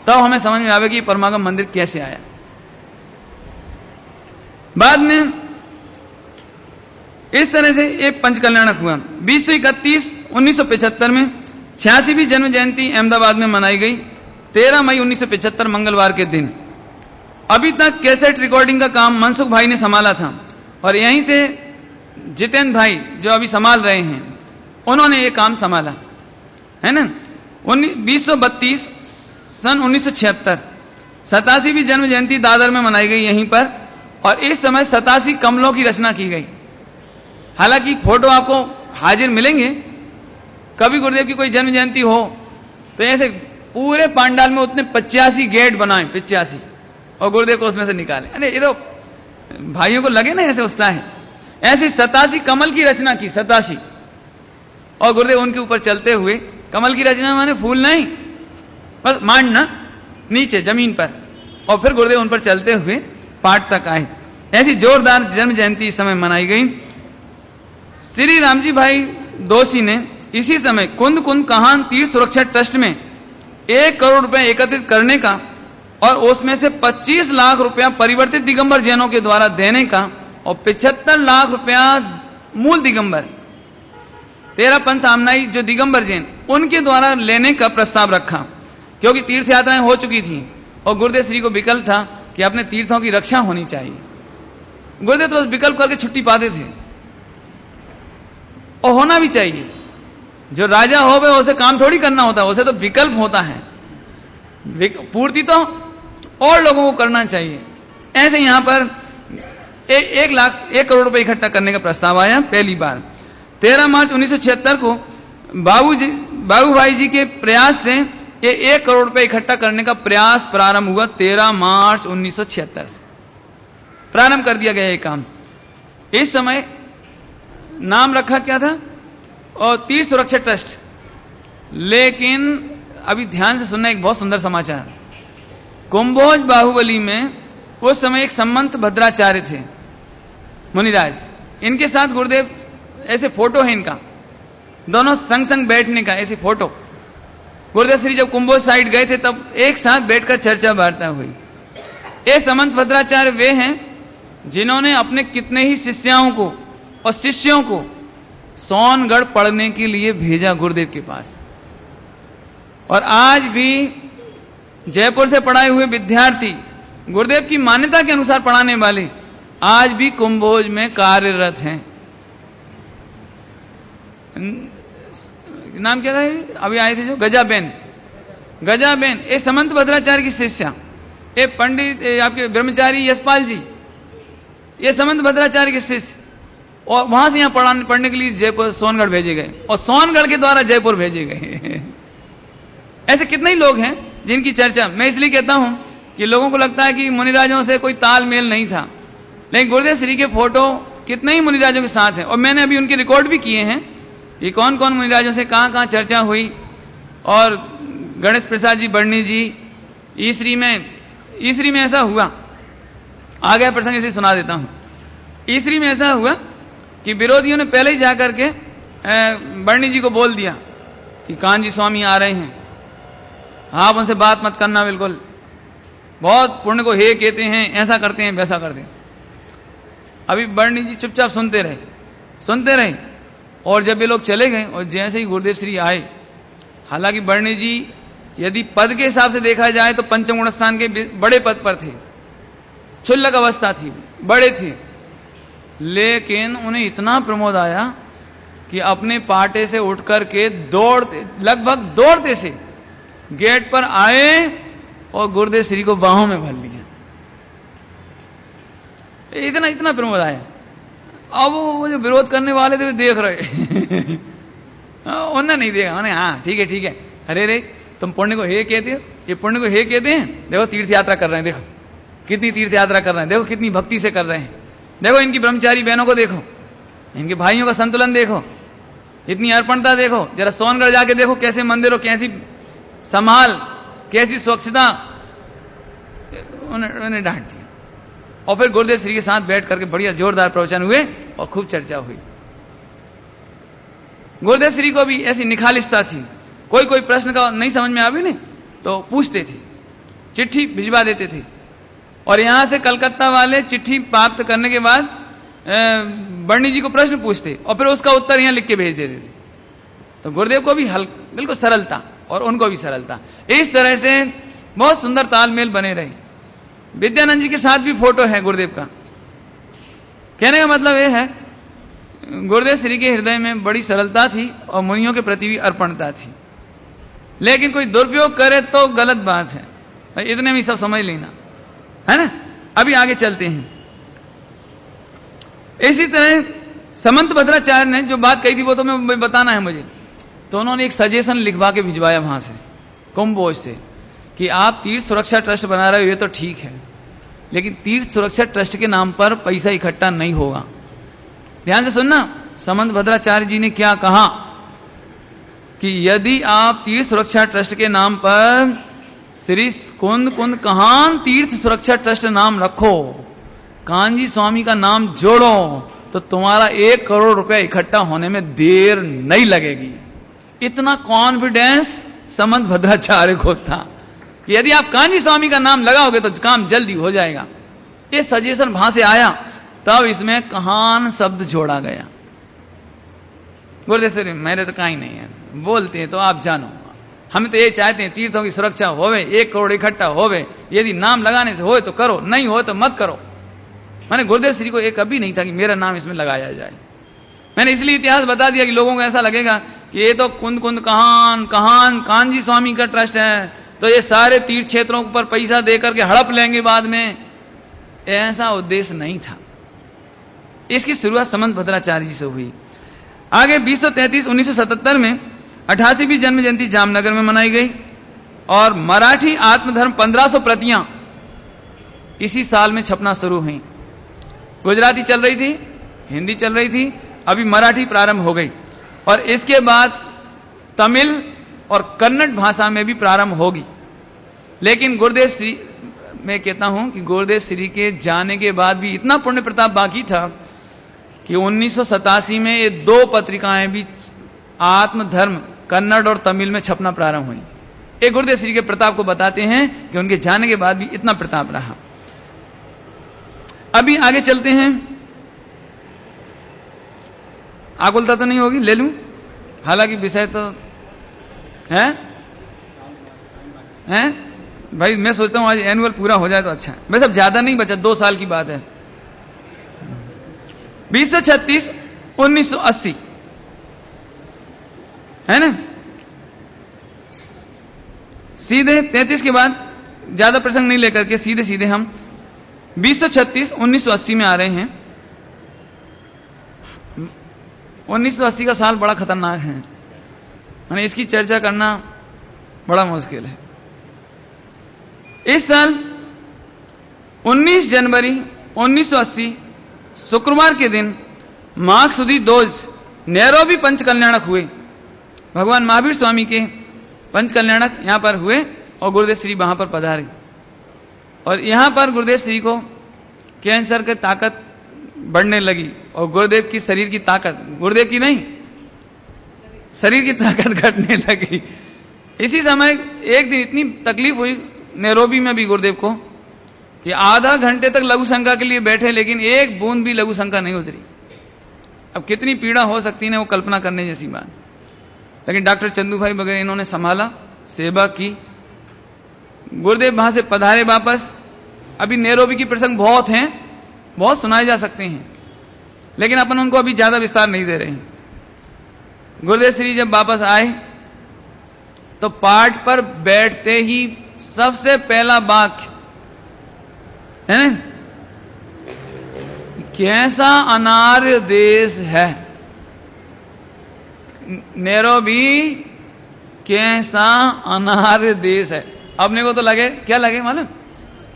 तो हमें समझ में आवे कि परमागम मंदिर कैसे आया। बाद में इस तरह से एक पंचकल्याणक हुआ। 2031-1975 में 86वीं जन्म जयंती अहमदाबाद में मनाई गई, 13 मई 1975 मंगलवार के दिन। अभी तक कैसेट रिकॉर्डिंग का काम मनसुख भाई ने संभाला था, और यहीं से जितेंद्र भाई जो अभी संभाल रहे हैं, उन्होंने ये काम संभाला है ना। 2032 सन 1976 87वीं जन्म जयंती दादर में मनाई गई यहीं पर, और इस समय 87 कमलों की रचना की गई। हालांकि फोटो आपको हाजिर मिलेंगे, कभी गुरुदेव की कोई जन्म जयंती हो तो ऐसे पूरे पांडाल में उतने 85 गेट बनाए, 85, और गुरुदेव को उसमें से निकाले। अरे ये तो भाइयों को लगे ना ऐसे उत्साह है। ऐसी 87 कमल की रचना की, 87, और गुरुदेव उनके ऊपर चलते हुए, कमल की रचना माने फूल नहीं, बस मांडना नीचे जमीन पर, और फिर गुरुदेव उन पर चलते हुए पाठ तक आए। ऐसी जोरदार जन्म जयंती इस समय मनाई गई। श्री रामजी भाई दोषी ने इसी समय कुंद कुंद कहान तीर्थ सुरक्षा ट्रस्ट में 1 करोड़ रुपए एकत्रित करने का, और उसमें से 25 लाख रुपया परिवर्तित दिगंबर जैनों के द्वारा देने का, और 75 लाख रुपया मूल दिगंबर 13 पंथ आमनाई जो दिगंबर जैन उनके द्वारा लेने का प्रस्ताव रखा, क्योंकि तीर्थ यात्राएं हो चुकी थी और गुरुदेव श्री को विकल्प था कि अपने तीर्थों की रक्षा होनी चाहिए। गुरुदेव तो बस विकल्प करके छुट्टी पाते थे, और होना भी चाहिए। जो राजा हो गए उसे काम थोड़ी करना होता है, उसे तो विकल्प होता है, पूर्ति तो और लोगों को करना चाहिए। ऐसे यहां पर 1 करोड़ रुपए इकट्ठा करने का प्रस्ताव आया पहली बार। 13 मार्च 1976 को बाबू भाई जी के प्रयास से ये 1 करोड़ रुपए इकट्ठा करने का प्रयास प्रारंभ हुआ। 13 मार्च 1976 से प्रारंभ कर दिया गया ये काम। इस समय नाम रखा क्या था, और तीर्थ सुरक्षा ट्रस्ट। लेकिन अभी ध्यान से सुनना, एक बहुत सुंदर समाचार। कुंभोज बाहुबली में उस समय एक संमंत भद्राचार्य थे, मुनिराज। इनके साथ गुरुदेव, ऐसे फोटो है इनका, दोनों संग संग बैठने का ऐसी फोटो। गुरुदेव श्री जब कुंभोज साइड गए थे तब एक साथ बैठकर चर्चा वार्ता हुई। ये संमंत भद्राचार्य वे हैं जिन्होंने अपने कितने ही शिष्याओं को और शिष्यों को सोनगढ़ पढ़ने के लिए भेजा गुरुदेव के पास। और आज भी जयपुर से पढ़ाए हुए विद्यार्थी, गुरुदेव की मान्यता के अनुसार पढ़ाने वाले, आज भी कुंभोज में कार्यरत हैं। नाम क्या था अभी आए थे जो, गजाबेन, ये समंत भद्राचार्य की शिष्या। ये पंडित आपके ब्रह्मचारी यशपाल जी, ये समंत भद्राचार्य के शिष्य, और वहां से यहां पढ़ने के लिए जयपुर सोनगढ़ भेजे गए, और सोनगढ़ के द्वारा जयपुर भेजे गए। ऐसे कितने ही लोग हैं जिनकी चर्चा मैं इसलिए कहता हूं कि लोगों को लगता है कि मुनिराजों से कोई तालमेल नहीं था, लेकिन गुरुदेव श्री के फोटो कितने ही मुनिराजों के साथ हैं। और मैंने अभी उनके रिकॉर्ड भी किए हैं कि कौन कौन मुनिराजों से कहां कहां चर्चा हुई। और गणेश प्रसाद जी बर्णी जी ईसरी में ऐसा हुआ, आ गया प्रसंग, इसे सुना देता हूं। ईसरी में ऐसा हुआ कि विरोधियों ने पहले ही जाकर के बर्णी जी को बोल दिया कि कांजी स्वामी आ रहे हैं, आप उनसे बात मत करना, बिल्कुल बहुत पुण्य को हे कहते हैं, ऐसा करते हैं वैसा करते हैं। अभी बर्णी जी चुपचाप सुनते रहे, और जब ये लोग चले गए और जैसे ही गुरुदेव श्री आए, हालांकि बर्णी जी यदि पद के हिसाब से देखा जाए तो पंचम गुण स्थान के बड़े पद पर थे, क्षुल्लक अवस्था थी, बड़े थे, लेकिन उन्हें इतना प्रमोद आया कि अपने पाटे से उठ करके लगभग दौड़ते से गेट पर आए और गुरुदेव श्री को बाहों में भर लिया। इतना प्रमोद आया। अब वो जो विरोध करने वाले थे वे देख रहे उन्होंने नहीं देखा, उन्हें हाँ ठीक है, अरे रे तुम पुण्य को हे कहते हो, ये पुण्य को हे कहते हैं, देखो तीर्थ यात्रा कर रहे हैं, देखो कितनी तीर्थ यात्रा कर रहे हैं, देखो कितनी भक्ति से कर रहे हैं, देखो इनकी ब्रह्मचारी बहनों को देखो, इनके भाइयों का संतुलन देखो, इतनी अर्पणता देखो, जरा सोनगढ़ जाके देखो कैसे मंदिरों, कैसी संभाल, कैसी स्वच्छता। उन्हें डांट दिया। और फिर गुरुदेव श्री के साथ बैठ करके बढ़िया जोरदार प्रवचन हुए और खूब चर्चा हुई। गुरुदेव श्री को भी ऐसी निखालिसता थी, कोई प्रश्न का नहीं समझ में आवे नहीं तो पूछते थे, चिट्ठी भिजवा देते थे, और यहां से कलकत्ता वाले चिट्ठी प्राप्त करने के बाद बर्णी जी को प्रश्न पूछते और फिर उसका उत्तर यहां लिख के भेज देते थे। तो गुरुदेव को भी बिल्कुल सरलता और उनको भी सरलता। इस तरह से बहुत सुंदर तालमेल बने रहे। विद्यानंद जी के साथ भी फोटो है गुरुदेव का। कहने का मतलब यह है गुरुदेव श्री के हृदय में बड़ी सरलता थी और मुनियों के प्रति भी अर्पणता थी, लेकिन कोई दुरुपयोग करे तो गलत बात है, इतने में सब समझ लेना है ना। अभी आगे चलते हैं। इसी तरह समंत भद्राचार्य ने जो बात कही थी वो तो मैं बताना है मुझे, तो उन्होंने एक सजेशन लिखवा के भिजवाया वहां से कुंभोज से कि आप तीर्थ सुरक्षा ट्रस्ट बना रहे हो, ये तो ठीक है, लेकिन तीर्थ सुरक्षा ट्रस्ट के नाम पर पैसा इकट्ठा नहीं होगा। ध्यान से सुनना, समंत भद्राचार्य जी ने क्या कहा कि यदि आप तीर्थ सुरक्षा ट्रस्ट के नाम पर श्री कुंद कहान तीर्थ सुरक्षा ट्रस्ट नाम रखो, कांजी स्वामी का नाम जोड़ो, तो तुम्हारा 1 करोड़ रुपया इकट्ठा होने में देर नहीं लगेगी। इतना कॉन्फिडेंस समंत भद्राचार्य को था कि यदि आप कांजी स्वामी का नाम लगाओगे तो काम जल्दी हो जाएगा। ये सजेशन वहां से आया, तब इसमें कहान शब्द जोड़ा गया। गुरुदेव सर मेरे तो कहीं नहीं है, बोलते हैं तो आप जानो, हम तो ये चाहते हैं तीर्थों की सुरक्षा होवे, 1 करोड़ इकट्ठा होवे, यदि नाम लगाने से हो तो करो, नहीं हो तो मत करो। मैंने गुरुदेव श्री को एक कभी नहीं था कि मेरा नाम इसमें लगाया जाए। मैंने इसलिए इतिहास बता दिया कि लोगों को ऐसा लगेगा कि ये तो कुंद कुंद कान्जी स्वामी का ट्रस्ट है, तो ये सारे तीर्थ क्षेत्रों पर पैसा देकर के हड़प लेंगे बाद में। ऐसा उद्देश्य नहीं था। इसकी शुरुआत समंत भद्राचार्य जी से हुई। आगे 1977 में 88वीं जन्म जयंती जामनगर में मनाई गई और मराठी आत्मधर्म 1500 प्रतियां इसी साल में छपना शुरू हुई। गुजराती चल रही थी, हिंदी चल रही थी, अभी मराठी प्रारंभ हो गई और इसके बाद तमिल और कन्नड़ भाषा में भी प्रारंभ होगी। लेकिन गुरुदेव श्री, मैं कहता हूं कि गुरुदेव श्री के जाने के बाद भी इतना पुण्य प्रताप बाकी था कि 1987 में ये 2 पत्रिकाएं भी आत्मधर्म कन्नड़ और तमिल में छपना प्रारंभ हुई। ये गुरुदेव श्री के प्रताप को बताते हैं कि उनके जाने के बाद भी इतना प्रताप रहा। अभी आगे चलते हैं। आकुलता तो नहीं होगी, ले लूं, हालांकि विषय तो है भाई। मैं सोचता हूं आज एनुअल पूरा हो जाए तो अच्छा है। वैसे अब ज्यादा नहीं बचा, 2 साल की बात है। 2036 1980 है ना। सीधे 33 के बाद ज्यादा प्रसंग नहीं लेकर के सीधे सीधे हम 2036 1980 में आ रहे हैं। 1980 का साल बड़ा खतरनाक है, मैंने इसकी चर्चा करना बड़ा मुश्किल है। इस साल 19 जनवरी 1980 शुक्रवार के दिन माघ सुदी 2 नैरोबी पंच कल्याणक हुए। भगवान महावीर स्वामी के पंच कल्याणक यहां पर हुए और गुरुदेव श्री वहां पर पधारे। और यहां पर गुरुदेव श्री को कैंसर की ताकत बढ़ने लगी और गुरुदेव की शरीर की ताकत, गुरुदेव की नहीं, शरीर की ताकत घटने लगी। इसी समय एक दिन इतनी तकलीफ हुई नैरोबी में भी गुरुदेव को कि आधा घंटे तक लघु शंका के लिए बैठे, लेकिन एक बूंद भी लघु शंका नहीं उतरी। अब कितनी पीड़ा हो सकती है वो कल्पना करने जैसी बात। लेकिन डॉक्टर चंदू भाई वगैरह इन्होंने संभाला, सेवा की। गुरुदेव वहां से पधारे वापस। अभी नैरोबी की प्रसंग बहुत हैं, बहुत सुनाए जा सकते हैं, लेकिन अपन उनको अभी ज्यादा विस्तार नहीं दे रहे हैं। गुरुदेव श्री जब वापस आए तो पाठ पर बैठते ही सबसे पहला वाक्य है ना, कैसा अनार्य देश है नैरोबी, कैसा अनार्य देश है। अपने को तो लगे, क्या लगे मालूम,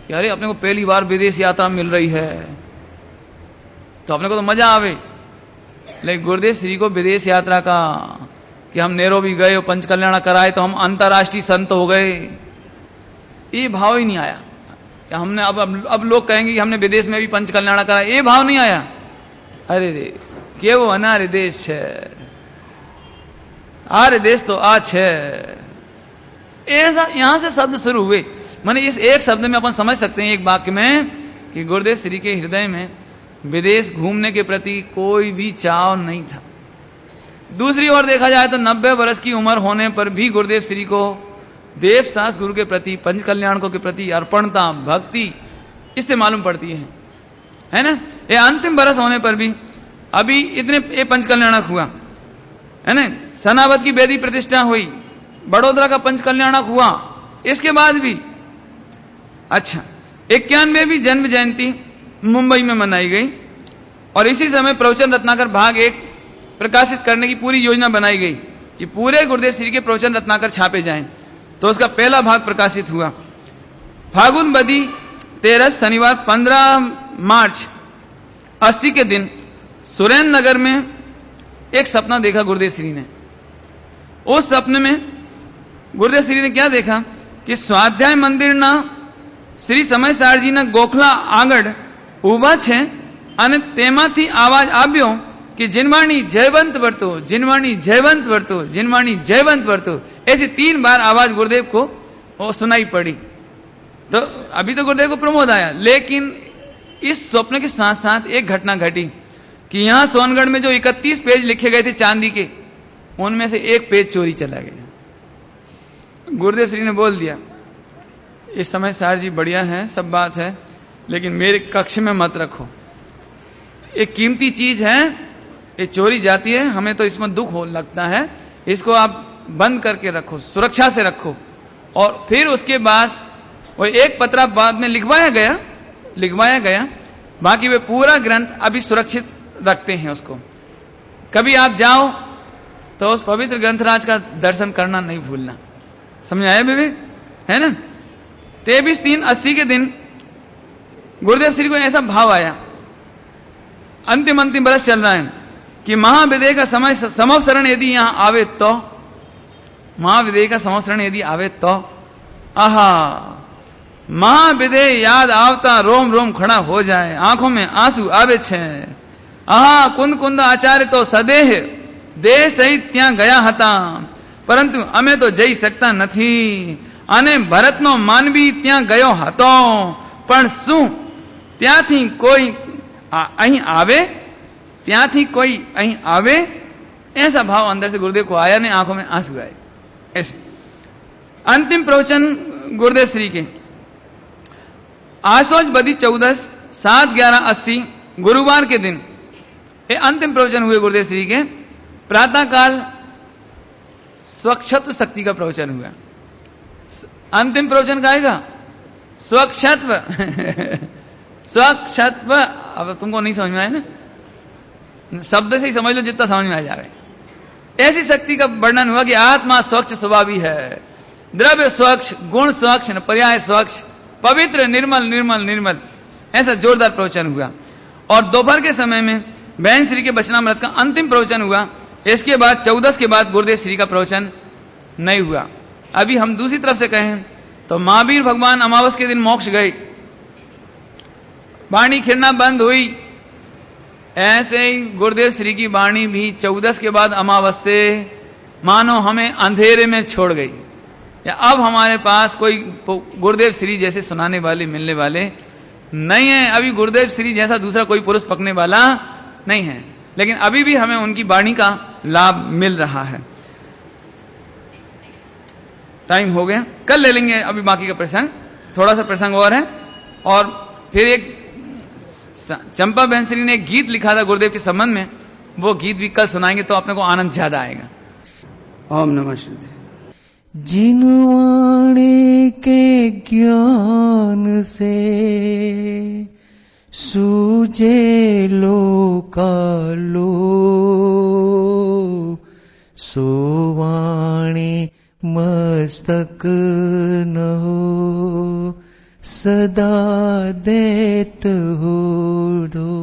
कि अरे अपने को पहली बार विदेश यात्रा मिल रही है तो अपने को तो मजा आवे। लेकिन गुरुदेव श्री को विदेश यात्रा का, कि हम नैरोबी गए और पंच कल्याण कराए तो हम अंतर्राष्ट्रीय संत हो गए, ये भाव ही नहीं आया। कि हमने अब लोग कहेंगे कि हमने विदेश में भी पंच कल्याण कराया, ये भाव नहीं आया। अरे रे, के वो अनार्य देश है, आर्य देश तो आज है। ऐसा यहां से शब्द शुरू हुए। माने इस एक शब्द में अपन समझ सकते हैं, एक वाक्य में, कि गुरुदेव श्री के हृदय में विदेश घूमने के प्रति कोई भी चाव नहीं था। दूसरी ओर देखा जाए तो 90 वर्ष की उम्र होने पर भी गुरुदेव श्री को देवशास गुरु के प्रति, पंच कल्याणकों के प्रति अर्पणता, भक्ति इससे मालूम पड़ती है ना। ये अंतिम वर्ष होने पर भी अभी इतने ये पंच कल्याणक हुआ है ना। सनावत की वेदी प्रतिष्ठा हुई, बड़ोदरा का पंच कल्याणक हुआ, इसके बाद भी अच्छा 91वीं जन्म जयंती मुंबई में मनाई गई और इसी समय प्रवचन रत्नाकर भाग 1 प्रकाशित करने की पूरी योजना बनाई गई कि पूरे गुरुदेव श्री के प्रवचन रत्नाकर छापे जाएं। तो उसका पहला भाग प्रकाशित हुआ। फागुन बदी 13 शनिवार 15 मार्च 80 के दिन सुरेंद्र नगर में एक सपना देखा गुरुदेव श्री ने। उस सपने में गुरुदेव श्री ने क्या देखा कि स्वाध्याय मंदिर ना श्री समय सारजी ना गोखला आगड़ उभा छे અને તેમાંથી आवाज આવ્યો कि जिनवाणी जयवंत वर्तो, जिनवाणी जयवंत वर्तो, जिनवाणी जयवंत वर्तो, ऐसी 3 बार आवाज गुरुदेव को सुनाई पड़ी। तो अभी तो गुरुदेव को प्रमोद आया, लेकिन इस स्वप्न के साथ साथ एक घटना घटी कि यहां सोनगढ़ में जो 31 पेज लिखे गए थे चांदी के, उनमें से एक पेज चोरी चला गया। गुरुदेव श्री ने बोल दिया, इस समय सार जी बढ़िया है, सब बात है, लेकिन मेरे कक्ष में मत रखो, एक कीमती चीज है ये चोरी जाती है, हमें तो इसमें दुख हो लगता है, इसको आप बंद करके रखो, सुरक्षा से रखो। और फिर उसके बाद वो एक पत्रा बाद में लिखवाया गया, बाकी वे पूरा ग्रंथ अभी सुरक्षित रखते हैं उसको। कभी आप जाओ तो उस पवित्र ग्रंथराज का दर्शन करना नहीं भूलना। समझ आया विवेक, है ना। 23/3/80 के दिन गुरुदेव श्री को ऐसा भाव आया, अंतिम बरस चल रहा है, कि महाविदेह का समय समवसरण यदि यहां आवे तो, महाविदेह का समवसरण यदि आवे तो, आहा, महाविदेह याद आवता रोम रोम खड़ा हो जाए, आंखों में आंसू आवे छे। आहा, कुंद आचार्य तो सदेह देह सहित ત્યાં ગયા હતા, પરંતુ અમે તો જઈ શકતા નથી, અને ભરતનો માનવી ત્યાં ગયો હતો, પણ શું ત્યાંથી કોઈ અહીં આવે, ત્યાંથી કોઈ અહીં આવે? ऐसा भाव अंदर से गुरुदेव को आया, ने आंखों में आंसू आए। ऐसे अंतिम प्रवचन गुरुदेव श्री के आसोज बदी 14/7/11/80 गुरुवार के दिन ये अंतिम प्रवचन हुए गुरुदेव श्री के। प्रातः काल स्वक्षत्व शक्ति का प्रवचन हुआ। अंतिम प्रवचन का आएगा स्वक्षत्व स्वक्षत्व। अब तुमको नहीं समझ में आया ना, शब्द से ही समझ लो जितना समझ में आ जाए। ऐसी शक्ति का वर्णन हुआ कि आत्मा स्वच्छ स्वभावी है, द्रव्य स्वच्छ, गुण स्वच्छ, पर्याय स्वच्छ, पवित्र, निर्मल निर्मल निर्मल। ऐसा जोरदार प्रवचन हुआ। और दोपहर के समय में बहन श्री के वचनामृत का अंतिम प्रवचन हुआ। इसके बाद 14 के बाद गुरुदेव श्री का प्रवचन नहीं हुआ। अभी हम दूसरी तरफ से कहें तो महावीर भगवान अमावस के दिन मोक्ष गए, वाणी खिरना बंद हुई। ऐसे ही गुरुदेव श्री की वाणी भी 14 के बाद अमावस से मानो हमें अंधेरे में छोड़ गई, या अब हमारे पास कोई गुरुदेव श्री जैसे सुनाने वाले मिलने वाले नहीं है। अभी गुरुदेव श्री जैसा दूसरा कोई पुरुष पकने वाला नहीं है, लेकिन अभी भी हमें उनकी वाणी का लाभ मिल रहा है। टाइम हो गया, कल ले लेंगे अभी बाकी का प्रसंग, थोड़ा सा प्रसंग और है। और फिर एक चंपा बहन श्री ने एक गीत लिखा था गुरुदेव के संबंध में, वो गीत भी कल सुनाएंगे तो अपने को आनंद ज्यादा आएगा। ओम नमः शिवाय। जिनवाणी के ज्ञान से सूझे लोकालो, सोवाणी मस्तक न हो सदा देत हो दो।